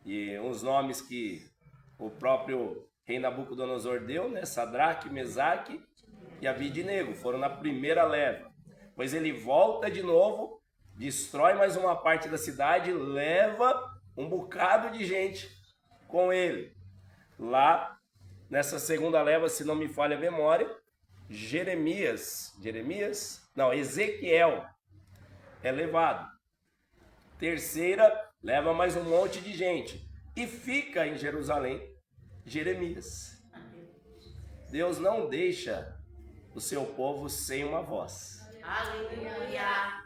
e uns nomes que o próprio rei Nabucodonosor deu, né? Sadraque, Mesaque e Abidnego, foram na primeira leva. Pois ele volta de novo, destrói mais uma parte da cidade, leva um bocado de gente com ele. Lá, nessa segunda leva, se não me falha a memória, Ezequiel é levado. Terceira, leva mais um monte de gente. E fica em Jerusalém Jeremias. Deus não deixa o seu povo sem uma voz. Aleluia.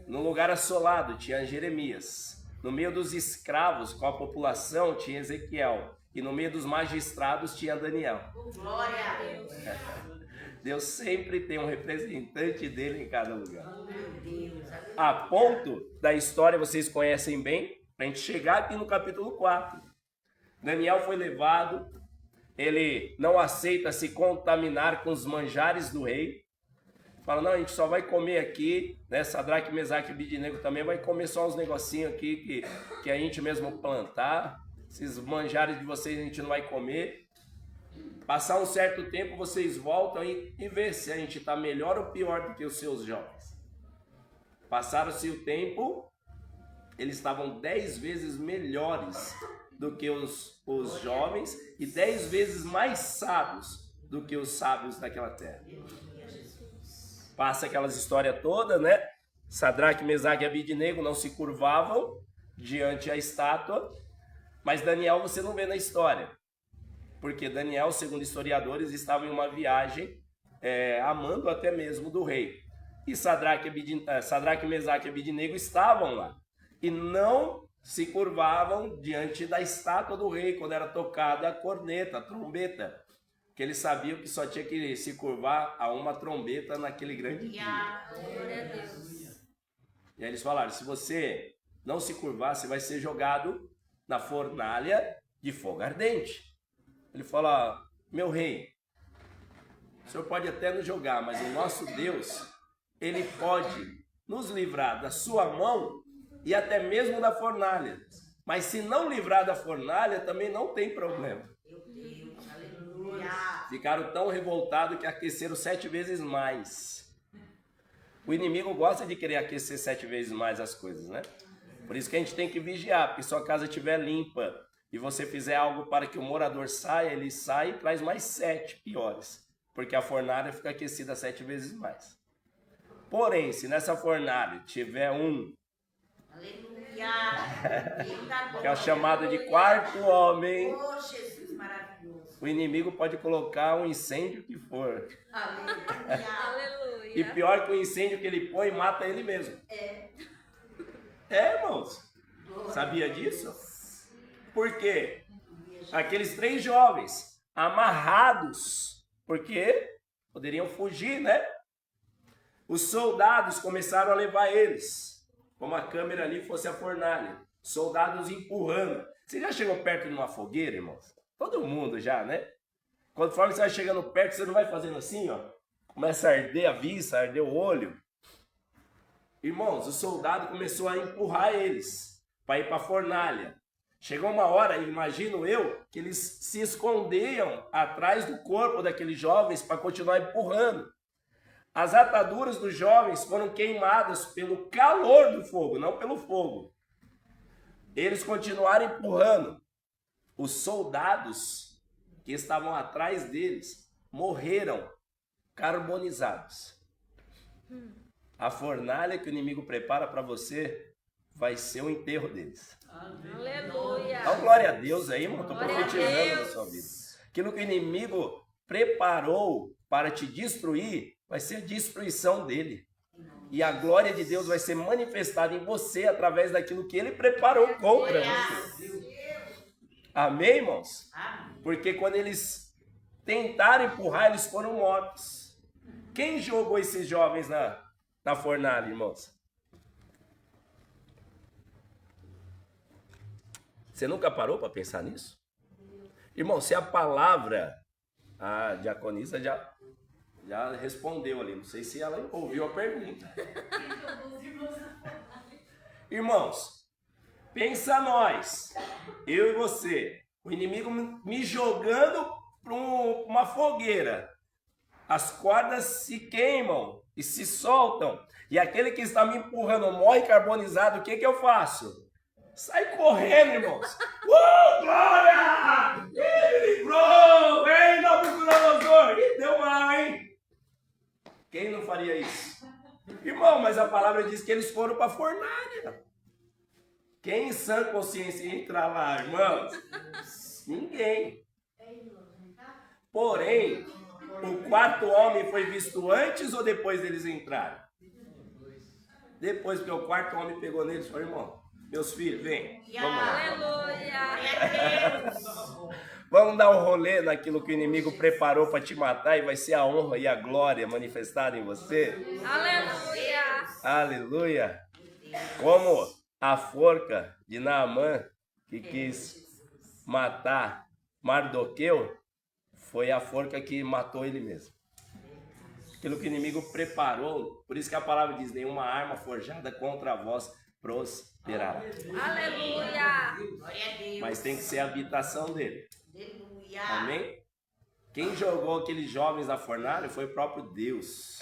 No lugar assolado tinha Jeremias. No meio dos escravos, com a população, tinha Ezequiel. E no meio dos magistrados tinha Daniel. Glória a Deus. Deus sempre tem um representante dele em cada lugar. A ponto da história, vocês conhecem bem, para a gente chegar aqui no capítulo 4. Daniel foi levado, ele não aceita se contaminar com os manjares do rei. Fala, não, a gente só vai comer aqui, né? Sadraque, Mesaque e Abidnego também vai comer só uns negocinhos aqui que a gente mesmo plantar. Esses manjares de vocês a gente não vai comer. Passar um certo tempo, vocês voltam e vê se a gente está melhor ou pior do que os seus jovens. Passaram-se o tempo, eles estavam 10 vezes melhores do que os jovens e 10 vezes mais sábios do que os sábios daquela terra. Passa aquelas histórias todas, né? Sadraque, Mesaque e Abidnego não se curvavam diante da estátua, mas Daniel você não vê na história. Porque Daniel, segundo historiadores, estava em uma viagem amando até mesmo do rei. E Sadraque, Mesaque e Abidnego estavam lá. E não se curvavam diante da estátua do rei quando era tocada a corneta, a trombeta. Porque eles sabiam que só tinha que se curvar a uma trombeta naquele grande dia. Glória a Deus. E aí eles falaram, se você não se curvar, você vai ser jogado na fornalha de fogo ardente. Ele fala, meu rei, o senhor pode até nos jogar, mas o nosso Deus, ele pode nos livrar da sua mão e até mesmo da fornalha. Mas se não livrar da fornalha, também não tem problema. Ficaram tão revoltados que aqueceram 7 vezes mais. O inimigo gosta de querer aquecer 7 vezes mais as coisas, né? Por isso que a gente tem que vigiar, porque se sua casa estiver limpa e você fizer algo para que o morador saia, ele sai e traz mais 7 piores. Porque a fornalha fica aquecida 7 vezes mais. Porém, se nessa fornalha tiver um que é o chamado de quarto homem, Oh, Jesus maravilhoso. o inimigo pode colocar um incêndio que for. Aleluia. Aleluia. E pior que o incêndio que ele põe, mata ele mesmo. Irmãos. Sabia disso? Por quê? Aqueles 3 jovens amarrados, porque poderiam fugir, né? Os soldados começaram a levar eles, como a câmera ali fosse a fornalha. Soldados empurrando. Você já chegou perto de uma fogueira, irmãos? Todo mundo já, né? Conforme você vai chegando perto, você não vai fazendo assim, ó. Começa a arder a vista, a arder o olho. Irmãos, o soldado começou a empurrar eles para ir para a fornalha. Chegou uma hora, imagino eu, que eles se escondiam atrás do corpo daqueles jovens para continuar empurrando. As ataduras dos jovens foram queimadas pelo calor do fogo, não pelo fogo. Eles continuaram empurrando. Os soldados que estavam atrás deles morreram carbonizados. A fornalha que o inimigo prepara para você vai ser o enterro deles. Aleluia. Dá glória a Deus aí, irmão. Estou Glória a profetizando na Deus. sua vida. Aquilo que o inimigo preparou para te destruir, vai ser a destruição dele. E a glória de Deus vai ser manifestada em você através daquilo que ele preparou contra você. Amém, irmãos? Porque quando eles tentaram empurrar, eles foram mortos. Quem jogou esses jovens na fornalha, irmãos? Você nunca parou para pensar nisso? Irmão, se a palavra, a diaconisa já respondeu ali, não sei se ela ouviu a pergunta. Irmãos, pensa nós, eu e você, o inimigo me jogando para uma fogueira. As cordas se queimam e se soltam. E aquele que está me empurrando morre carbonizado. O que eu faço? Sai correndo, irmãos. Glória! Ele livrou! Ei, Nabucodonosor! Ih, deu mal, hein? Quem não faria isso? Irmão, mas a palavra diz que eles foram para a fornalha. Quem em sã consciência entra lá, irmãos? Ninguém. Porém, o quarto homem foi visto antes ou depois deles entrarem? Depois, porque o quarto homem pegou neles e falou, irmão, meus filhos, vem, vamos lá. Aleluia! Vamos dar um rolê naquilo que o inimigo preparou para te matar e vai ser a honra e a glória manifestada em você. Aleluia! Aleluia! Como a forca de Naamã, que quis matar Mardoqueu, foi a forca que matou ele mesmo. Aquilo que o inimigo preparou, por isso que a palavra diz, nenhuma arma forjada contra vós prosperará. Aleluia! Mas tem que ser a habitação dele. Aleluia. Amém? Quem jogou aqueles jovens na fornalha foi o próprio Deus.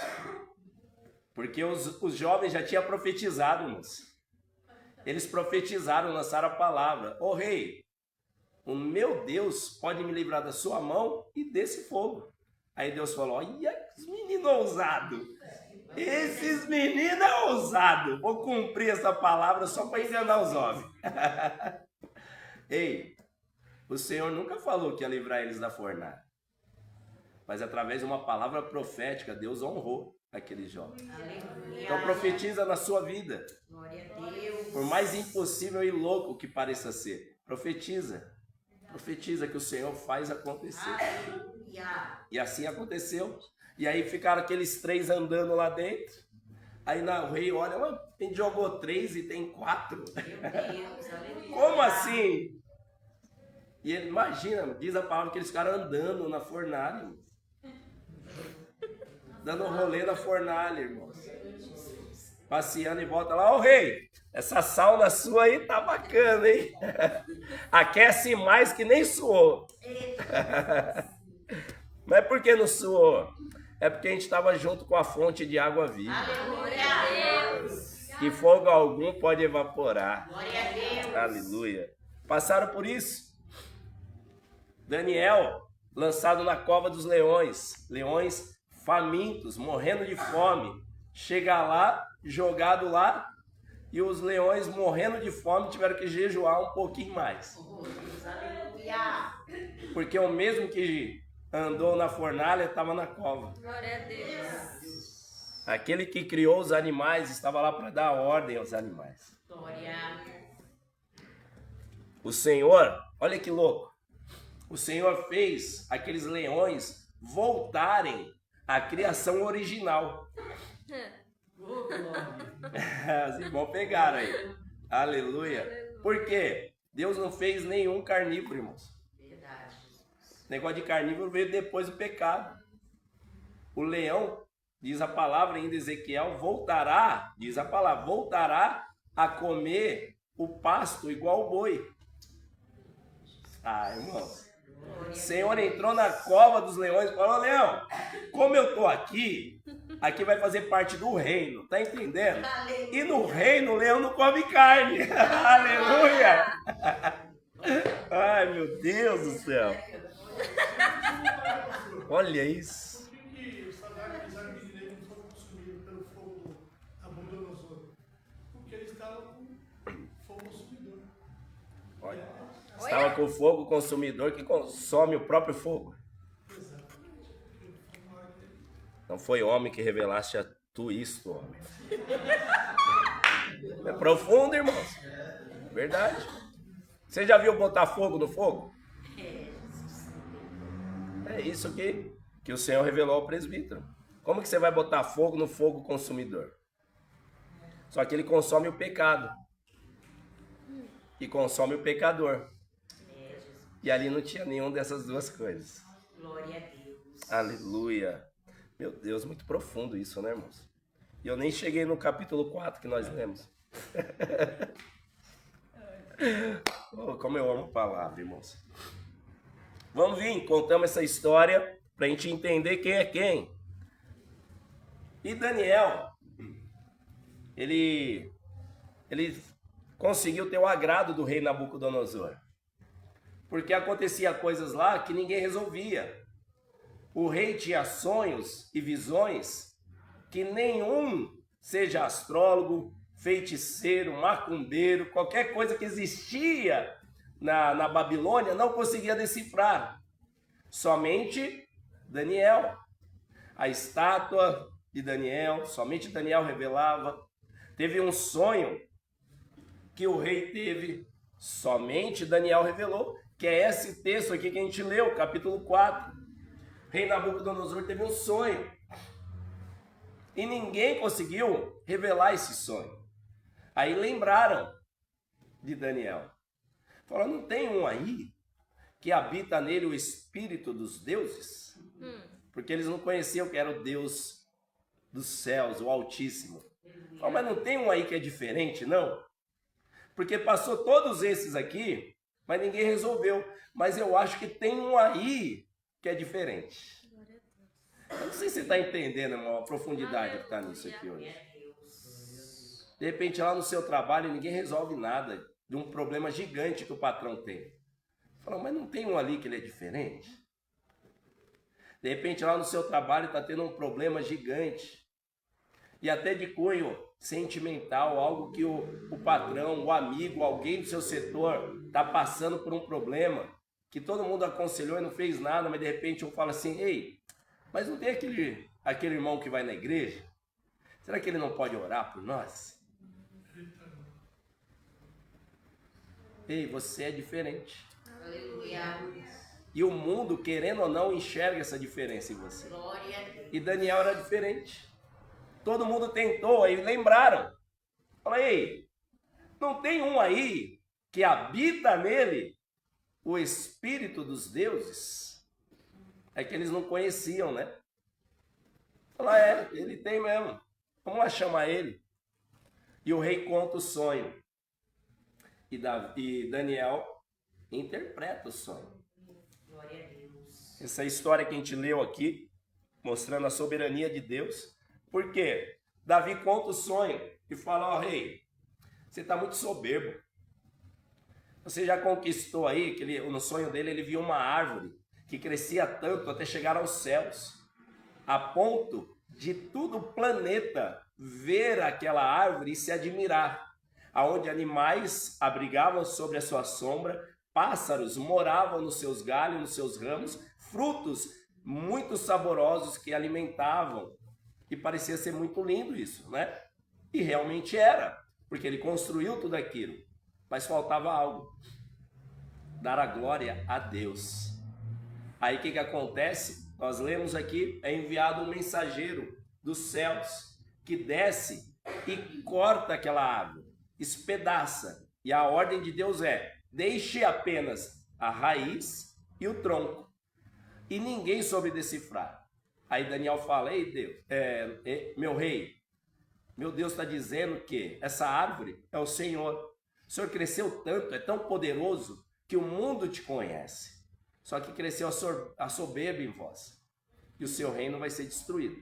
Porque os jovens já tinham profetizado, irmãos. Eles profetizaram, lançaram a palavra. Ô rei, o meu Deus pode me livrar da sua mão e desse fogo. Aí Deus falou, olha que menino ousado. Esses meninos é ousado. Vou cumprir essa palavra só para enganar os homens. Ei, o Senhor nunca falou que ia livrar eles da fornalha. Mas através de uma palavra profética, Deus honrou aqueles jovens. Então profetiza na sua vida. Glória a Deus. Por mais impossível e louco que pareça ser, profetiza. Profetiza que o Senhor faz acontecer. Aleluia. E assim aconteceu. E aí ficaram aqueles 3 andando lá dentro. Aí o rei olha, a gente jogou 3 e tem 4. Meu Deus, aleluia. Como assim? E ele, imagina, diz a palavra que eles ficaram andando na fornalha. Dando um rolê na fornalha, irmãos. Passeando e volta lá, ô rei, essa sauna sua aí tá bacana, hein? Aquece mais que nem suou. Mas por que não suou? É porque a gente estava junto com a fonte de água viva. Aleluia. Que fogo algum pode evaporar. Glória a Deus. Aleluia. Passaram por isso. Daniel, lançado na cova dos leões. Leões famintos, morrendo de fome. Chega lá, jogado lá, e os leões morrendo de fome tiveram que jejuar um pouquinho mais. Oh, Deus, aleluia. Porque o mesmo que andou na fornalha estava na cova. Glória a Deus! Aquele que criou os animais estava lá para dar ordem aos animais. Glória. O Senhor, olha que louco, o Senhor fez aqueles leões voltarem à criação original. Os irmãos pegaram aí. Aleluia. Por quê? Deus não fez nenhum carnívoro, irmãos. Verdade. O negócio de carnívoro veio depois do pecado. O leão, diz a palavra ainda, Ezequiel, voltará, diz a palavra, voltará a comer o pasto igual o boi. Ah, irmãos. O Senhor entrou na cova dos leões e falou, leão, como eu tô aqui vai fazer parte do reino, tá entendendo? E no reino o leão não come carne. Aleluia! Ai, meu Deus do céu. Olha isso. Por que os Sadraque, Mesaque e Abednego não foram consumidos pelo fogo do Nabucodonosor? Porque eles estavam com fogo consumidor. Olha, estava com fogo consumidor que consome o próprio fogo. Não foi homem que revelaste a tu isto, homem. É profundo, irmãos. Verdade. Você já viu botar fogo no fogo? É isso que o Senhor revelou ao presbítero. Como que você vai botar fogo no fogo consumidor? Só que ele consome o pecado. e consome o pecador. E ali não tinha nenhuma dessas duas coisas. Glória a Deus. Aleluia. Meu Deus, muito profundo isso, né, irmãos? E eu nem cheguei no capítulo 4 que nós lemos. Oh, como eu amo a palavra, irmãos. Vamos vir, contamos essa história para a gente entender quem é quem. E Daniel, ele conseguiu ter o agrado do rei Nabucodonosor. Porque acontecia coisas lá que ninguém resolvia. O rei tinha sonhos e visões que nenhum, seja astrólogo, feiticeiro, macumbeiro, qualquer coisa que existia na Babilônia, não conseguia decifrar. Somente Daniel. A estátua de Daniel, somente Daniel revelava. Teve um sonho que o rei teve, somente Daniel revelou, que é esse texto aqui que a gente leu, capítulo 4. O rei Nabucodonosor teve um sonho. E ninguém conseguiu revelar esse sonho. Aí lembraram de Daniel. Falaram, não tem um aí que habita nele o espírito dos deuses? Porque eles não conheciam que era o Deus dos céus, o Altíssimo. Falaram, mas não tem um aí que é diferente, não? Porque passou todos esses aqui, mas ninguém resolveu. Mas eu acho que tem um aí que é diferente. Eu não sei se você está entendendo, irmão, a profundidade que está nisso aqui hoje. De repente, lá no seu trabalho, ninguém resolve nada de um problema gigante que o patrão tem. Fala, mas não tem um ali que ele é diferente? De repente, lá no seu trabalho, está tendo um problema gigante. E até de cunho sentimental, algo que o patrão, o amigo, alguém do seu setor está passando por um problema, que todo mundo aconselhou e não fez nada, mas de repente eu falo assim, ei, mas não tem aquele irmão que vai na igreja? Será que ele não pode orar por nós? Ei, você é diferente. Aleluia. E o mundo, querendo ou não, enxerga essa diferença em você. Glória a Deus. E Daniel era diferente. Todo mundo tentou, aí lembraram. Falei, não tem um aí que habita nele o espírito dos deuses? É que eles não conheciam, né? Falei, ele tem mesmo. Vamos lá chamar ele. E o rei conta o sonho. E Daniel interpreta o sonho. Glória a Deus. Essa história que a gente leu aqui, mostrando a soberania de Deus. Por quê? Davi conta o sonho e fala, rei, você está muito soberbo. Você já conquistou aí, que no sonho dele ele viu uma árvore que crescia tanto até chegar aos céus, a ponto de todo o planeta ver aquela árvore e se admirar, aonde animais abrigavam sobre a sua sombra, pássaros moravam nos seus galhos, nos seus ramos, frutos muito saborosos que alimentavam. E parecia ser muito lindo isso, né? E realmente era, porque ele construiu tudo aquilo. Mas faltava algo. Dar a glória a Deus. Aí o que acontece? Nós lemos aqui, é enviado um mensageiro dos céus, que desce e corta aquela árvore, espedaça. E a ordem de Deus é, deixe apenas a raiz e o tronco. E ninguém soube decifrar. Aí Daniel fala, ei Deus, meu rei, meu Deus está dizendo que essa árvore é o Senhor. O Senhor cresceu tanto, é tão poderoso, que o mundo te conhece. Só que cresceu a soberba em vós. E o seu reino vai ser destruído.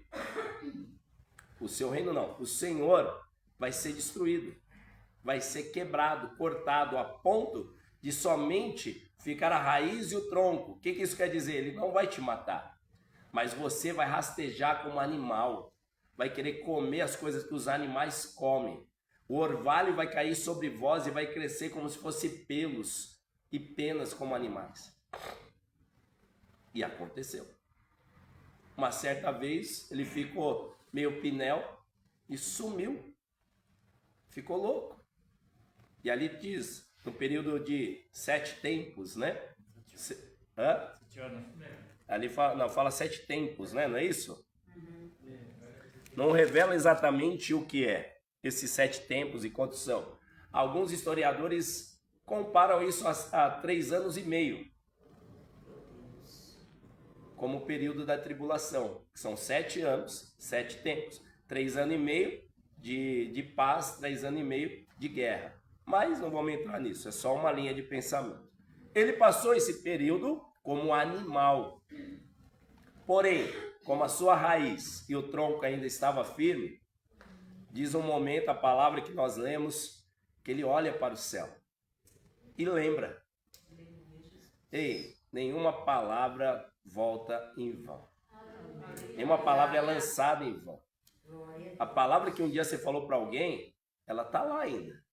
O seu reino não, o Senhor vai ser destruído. Vai ser quebrado, cortado, a ponto de somente ficar a raiz e o tronco. O que isso quer dizer? Ele não vai te matar. Mas você vai rastejar como animal, vai querer comer as coisas que os animais comem. O orvalho vai cair sobre vós e vai crescer como se fosse pelos e penas como animais. E aconteceu. Uma certa vez ele ficou meio pinel e sumiu. Ficou louco. E ali diz, no período de 7 tempos, né? Ali fala 7 tempos, né? Não é isso? Não revela exatamente o que é esses 7 tempos e quantos são. Alguns historiadores comparam isso a 3 anos e meio, como período da tribulação, que são 7 anos, 7 tempos, 3 anos e meio de paz, 3 anos e meio de guerra. Mas não vamos entrar nisso, é só uma linha de pensamento. Ele passou esse período como animal. Porém, como a sua raiz e o tronco ainda estava firme, diz um momento a palavra que nós lemos, que ele olha para o céu e lembra. Ei, nenhuma palavra volta em vão. Nenhuma palavra é lançada em vão. A palavra que um dia você falou para alguém, ela está lá ainda.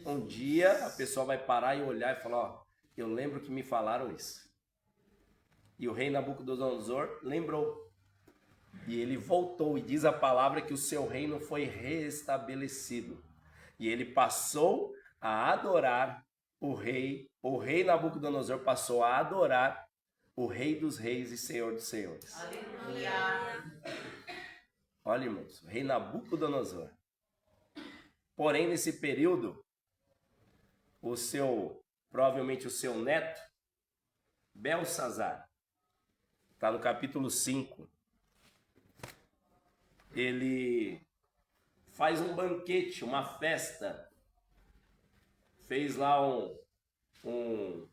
Um dia a pessoa vai parar e olhar e falar, ó, eu lembro que me falaram isso. E o rei Nabucodonosor lembrou. E ele voltou e diz a palavra que o seu reino foi restabelecido. E ele passou a adorar o rei Nabucodonosor passou a adorar o rei dos reis e senhor dos senhores. Aleluia. Olha, irmãos, o rei Nabucodonosor. Porém, nesse período, provavelmente o seu neto, Belsazar, está no capítulo 5, ele faz um banquete, uma festa, fez lá um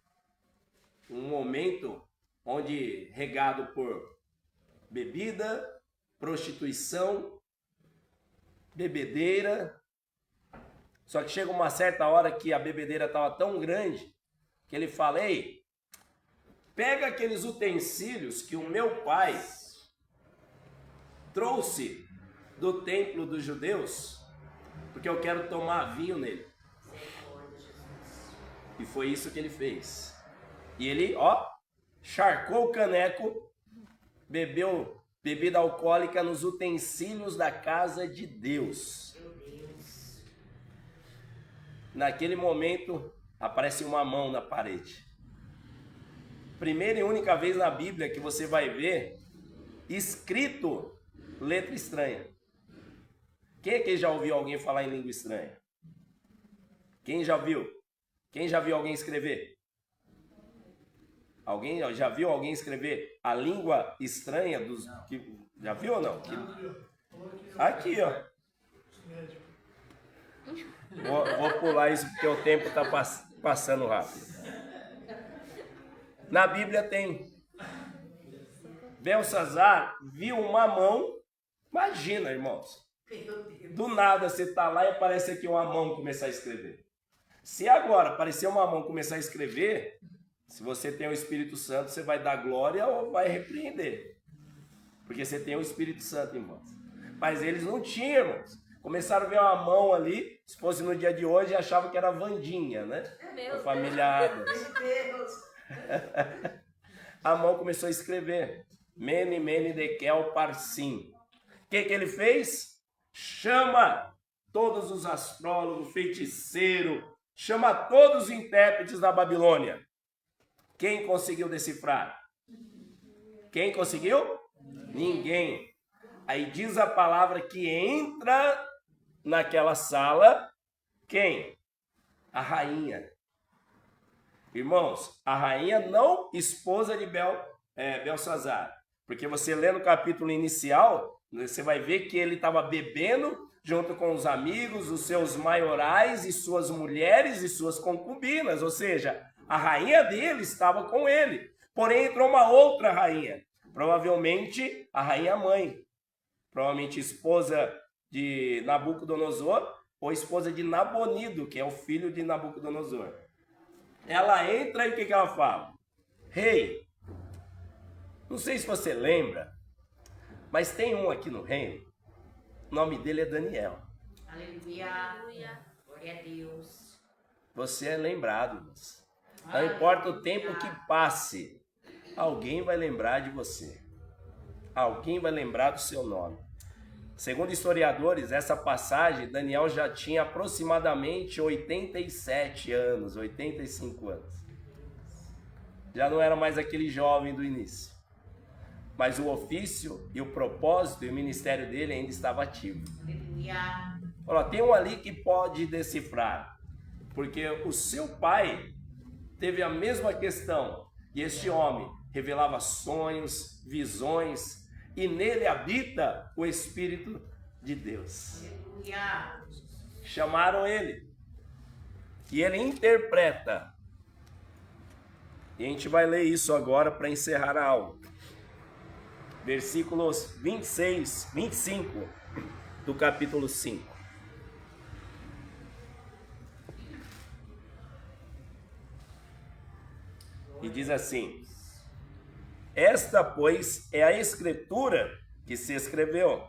momento onde regado por bebida, prostituição, bebedeira. Só que chega uma certa hora que a bebedeira estava tão grande que ele fala, ei, pega aqueles utensílios que o meu pai trouxe do templo dos judeus, porque eu quero tomar vinho nele. E foi isso que ele fez. E ele, charcou o caneco, bebeu bebida alcoólica nos utensílios da casa de Deus. Naquele momento, aparece uma mão na parede. Primeira e única vez na Bíblia que você vai ver escrito letra estranha. Quem aqui já ouviu alguém falar em língua estranha? Quem já viu? Quem já viu alguém escrever? Alguém já viu alguém escrever a língua estranha dos que já viu ou não? Aqui, ó. Vou pular isso porque o tempo está passando rápido. Na Bíblia tem. Belsazar viu uma mão. Imagina, irmãos. Do nada você está lá e aparece aqui uma mão começar a escrever. Se agora aparecer uma mão começar a escrever, se você tem o Espírito Santo, você vai dar glória ou vai repreender. Porque você tem o Espírito Santo, irmãos. Mas eles não tinham, irmãos. Começaram a ver uma mão ali, se fosse no dia de hoje, achavam que era Vandinha, né? A família Adams. A mão começou a escrever. Mene, mene, dekel, parsim. O que ele fez? Chama todos os astrólogos, feiticeiros, chama todos os intérpretes da Babilônia. Quem conseguiu decifrar? Quem conseguiu? Ninguém. Aí diz a palavra que entra naquela sala, quem? A rainha. Irmãos, a rainha não esposa de Belsazar. Porque você lê no capítulo inicial, você vai ver que ele estava bebendo junto com os amigos, os seus maiorais e suas mulheres e suas concubinas. Ou seja, a rainha dele estava com ele. Porém, entrou uma outra rainha. Provavelmente a rainha mãe. Provavelmente esposa de Nabucodonosor ou esposa de Nabonido, que é o filho de Nabucodonosor. Ela entra e o que ela fala? Rei, não sei se você lembra, mas tem um aqui no reino, o nome dele é Daniel. Aleluia. Glória a Deus. Você é lembrado, moça. Não importa o tempo que passe, alguém vai lembrar de você. Alguém vai lembrar do seu nome. Segundo historiadores, essa passagem, Daniel já tinha aproximadamente 87 anos, 85 anos. Já não era mais aquele jovem do início. Mas o ofício e o propósito e o ministério dele ainda estava ativo. Aleluia. Olha, tem um ali que pode decifrar. porque o seu pai teve a mesma questão, e este homem revelava sonhos, visões, e nele habita o Espírito de Deus. Aleluia. Chamaram ele, e ele interpreta. E a gente vai ler isso agora para encerrar a aula. Versículos 26, 25 do capítulo 5. E diz assim: esta, pois, é a escritura que se escreveu.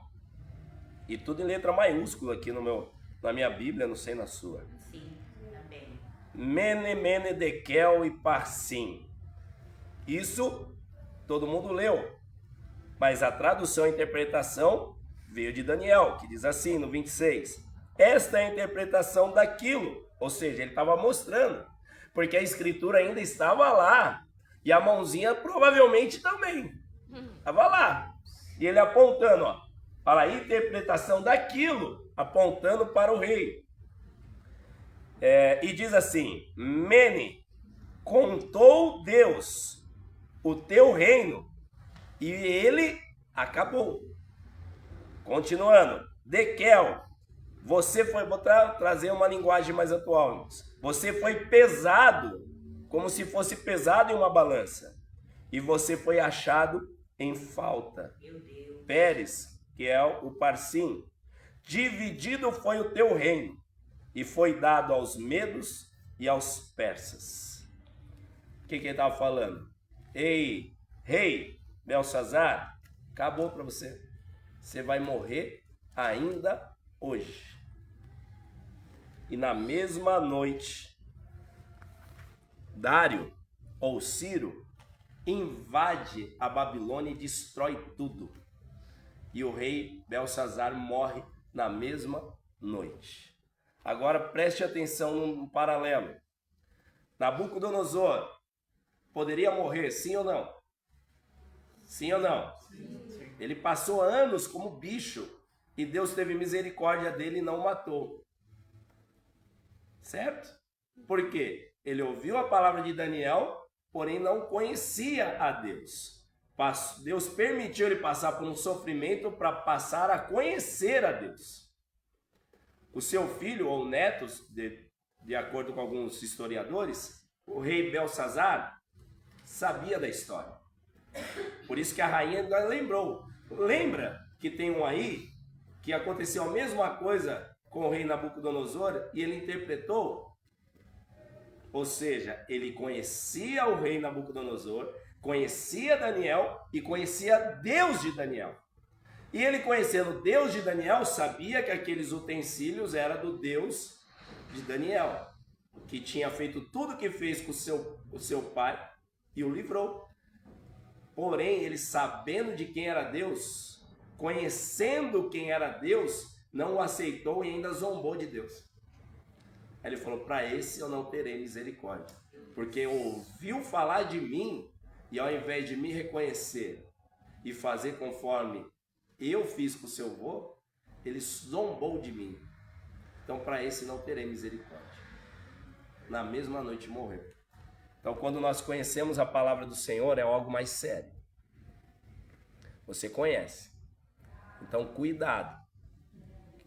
E tudo em letra maiúscula aqui na minha Bíblia, não sei na sua. Sim, também. Mene, mene, dekel e parsim. Isso todo mundo leu. Mas a tradução e interpretação veio de Daniel, que diz assim no 26. Esta é a interpretação daquilo. Ou seja, ele estava mostrando. Porque a escritura ainda estava lá. E a mãozinha provavelmente também. Estava lá. E ele apontando, ó, para a interpretação daquilo, apontando para o rei. E diz assim: Mene, contou Deus o teu reino, e ele acabou. Continuando. Dekel, você foi, vou trazer uma linguagem mais atual, irmãos. Você foi pesado, como se fosse pesado em uma balança, e você foi achado em falta. Meu Deus. Pérez, que é o parsim, dividido foi o teu reino, e foi dado aos medos e aos persas. O que ele estava falando? Ei, rei Belsazar, acabou para você. Você vai morrer ainda hoje. E na mesma noite, Dário, ou Ciro, invade a Babilônia e destrói tudo. E o rei Belsazar morre na mesma noite. Agora preste atenção num paralelo. Nabucodonosor poderia morrer, sim ou não? Sim ou não? Sim. Ele passou anos como bicho e Deus teve misericórdia dele e não o matou. Certo? Por quê? Ele ouviu a palavra de Daniel, porém não conhecia a Deus. Deus permitiu ele passar por um sofrimento para passar a conhecer a Deus. O seu filho ou netos, de acordo com alguns historiadores, o rei Belsazar sabia da história. Por isso que a rainha ainda lembrou. Lembra que tem um aí que aconteceu a mesma coisa com o rei Nabucodonosor e ele interpretou? Ou seja, ele conhecia o rei Nabucodonosor, conhecia Daniel e conhecia Deus de Daniel. E ele, conhecendo Deus de Daniel, sabia que aqueles utensílios eram do Deus de Daniel, que tinha feito tudo o que fez com o seu pai e o livrou. Porém, ele, sabendo de quem era Deus, conhecendo quem era Deus, não o aceitou e ainda zombou de Deus. Aí ele falou: para esse eu não terei misericórdia, porque ouviu falar de mim e ao invés de me reconhecer e fazer conforme eu fiz com o seu avô, ele zombou de mim. Então para esse não terei misericórdia. Na mesma noite morreu. Então quando nós conhecemos a palavra do Senhor é algo mais sério. Você conhece. Então cuidado,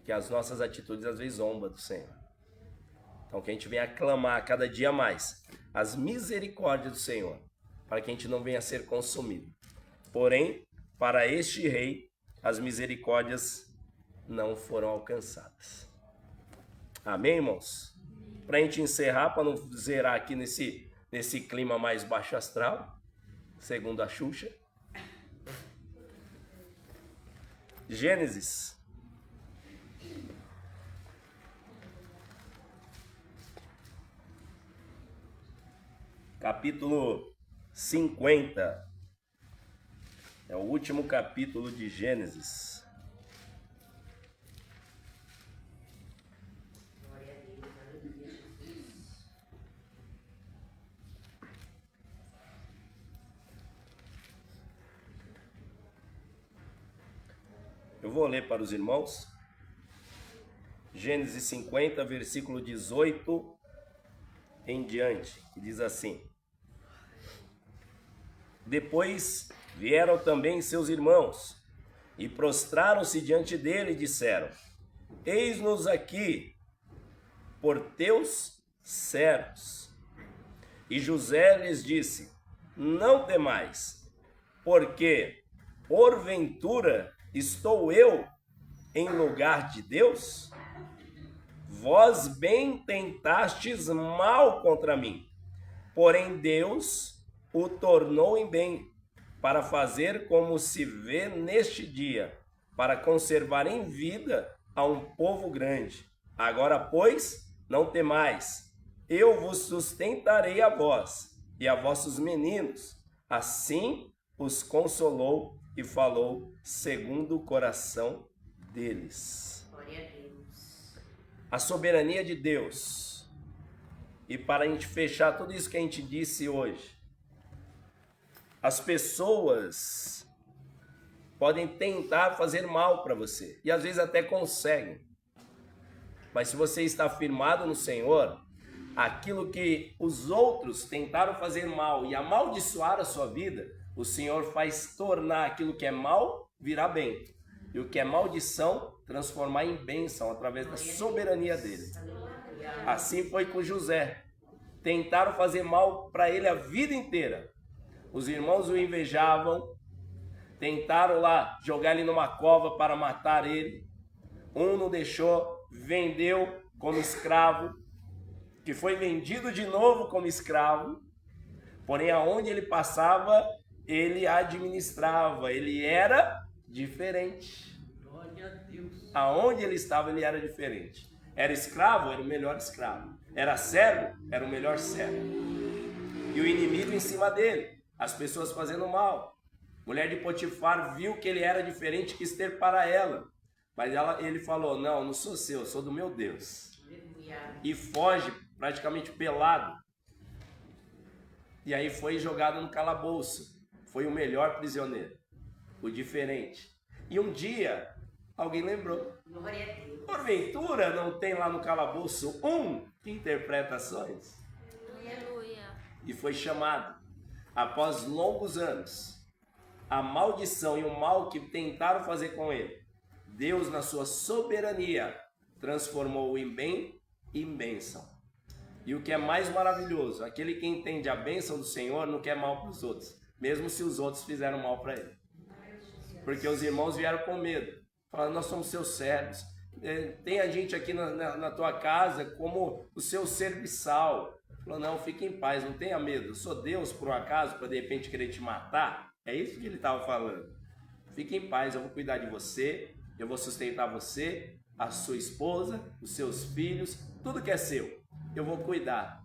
que as nossas atitudes às vezes zombam do Senhor. Então que a gente venha clamar cada dia mais as misericórdias do Senhor, para que a gente não venha a ser consumido. Porém, para este rei, as misericórdias não foram alcançadas. Amém, irmãos? Para a gente encerrar, para não zerar aqui nesse clima mais baixo astral, segundo a Xuxa. Gênesis. Capítulo 50. É o último capítulo de Gênesis. Eu vou ler para os irmãos. Gênesis 50, versículo 18 em diante, que diz assim: Depois vieram também seus irmãos, e prostraram-se diante dele e disseram: Eis-nos aqui, por teus servos. E José lhes disse: Não temais, porque porventura estou eu em lugar de Deus? Vós bem tentastes mal contra mim, porém Deus o tornou em bem, para fazer como se vê neste dia, para conservar em vida a um povo grande. Agora, pois, não temais, eu vos sustentarei a vós e a vossos meninos. Assim os consolou e falou segundo o coração deles. Glória a Deus. A soberania de Deus. E para a gente fechar tudo isso que a gente disse hoje, as pessoas podem tentar fazer mal para você, e às vezes até conseguem. Mas se você está firmado no Senhor, aquilo que os outros tentaram fazer mal e amaldiçoar a sua vida, o Senhor faz tornar aquilo que é mal virar bem, e o que é maldição transformar em bênção através da soberania dele. Assim foi com José. Tentaram fazer mal para ele a vida inteira. Os irmãos o invejavam, tentaram lá jogar ele numa cova para matar ele. Um não deixou, vendeu como escravo, que foi vendido de novo como escravo. Porém, aonde ele passava, ele administrava, ele era diferente. Glória a Deus. Aonde ele estava, ele era diferente. Era escravo, era o melhor escravo. Era servo, era o melhor servo. E o inimigo em cima dele, as pessoas fazendo mal. Mulher de Potifar viu que ele era diferente, quis ter para ela. Mas ele falou: não, não sou seu, sou do meu Deus. E foge praticamente pelado. E aí foi jogado no calabouço. Foi o melhor prisioneiro, o diferente. E um dia, alguém lembrou: Glória a Deus. porventura não tem lá no calabouço um que interpreta sonhos? Aleluia. E foi chamado. Após longos anos, a maldição e o mal que tentaram fazer com ele, Deus, na sua soberania, transformou-o em bem e em bênção. E o que é mais maravilhoso, aquele que entende a bênção do Senhor não quer mal para os outros, mesmo se os outros fizeram mal para ele. Porque os irmãos vieram com medo, falando: nós somos seus servos, tem a gente aqui na tua casa como o seu serviçal. Falou: não, fique em paz, não tenha medo, eu sou Deus por um acaso para de repente querer te matar? É isso que ele estava falando. Fique em paz, eu vou cuidar de você, eu vou sustentar você, a sua esposa, os seus filhos, tudo que é seu, eu vou cuidar.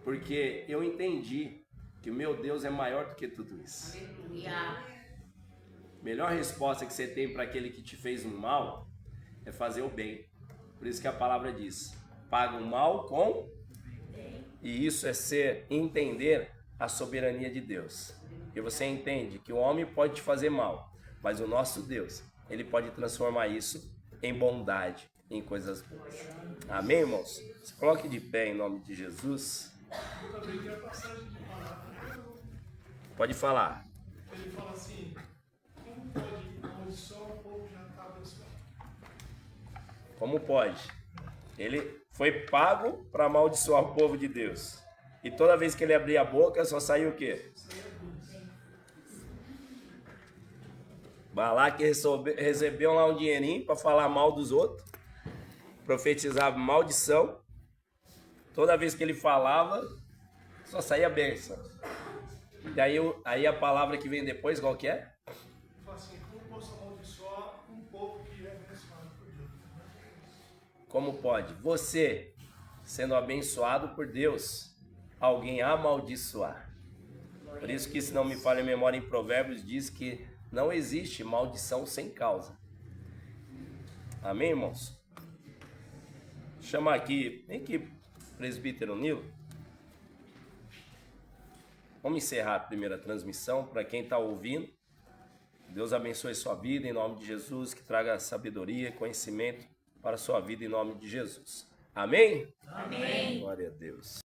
Porque eu entendi que o meu Deus é maior do que tudo isso. Aleluia. Melhor resposta que você tem para aquele que te fez um mal é fazer o bem. Por isso que a palavra diz: paga o mal com... E isso é entender a soberania de Deus. E você entende que o homem pode te fazer mal, mas o nosso Deus, ele pode transformar isso em bondade, em coisas boas. Amém, irmãos? Se coloque de pé em nome de Jesus. Eu também quero passagem de palavra. Pode falar. Ele fala assim: como pode amaldiçoar o povo que já está abençoado? Como pode? Ele foi pago para amaldiçoar o povo de Deus. E toda vez que ele abria a boca, só saiu o quê? Balaque recebeu lá um dinheirinho para falar mal dos outros. Profetizava maldição. Toda vez que ele falava, só saía bênção. E aí a palavra que vem depois, qual que é? Ele fala assim: como posso amaldiçoar um povo que é abençoado por Deus? Como pode? Você, sendo abençoado por Deus, alguém amaldiçoar. Por isso que, se não me falha a memória, em Provérbios diz que não existe maldição sem causa. Amém, irmãos? Vou chamar aqui, vem aqui, presbítero Nilo. Vamos encerrar a primeira transmissão. Para quem está ouvindo, Deus abençoe sua vida em nome de Jesus, que traga sabedoria e conhecimento para a sua vida em nome de Jesus. Amém? Amém. Glória a Deus.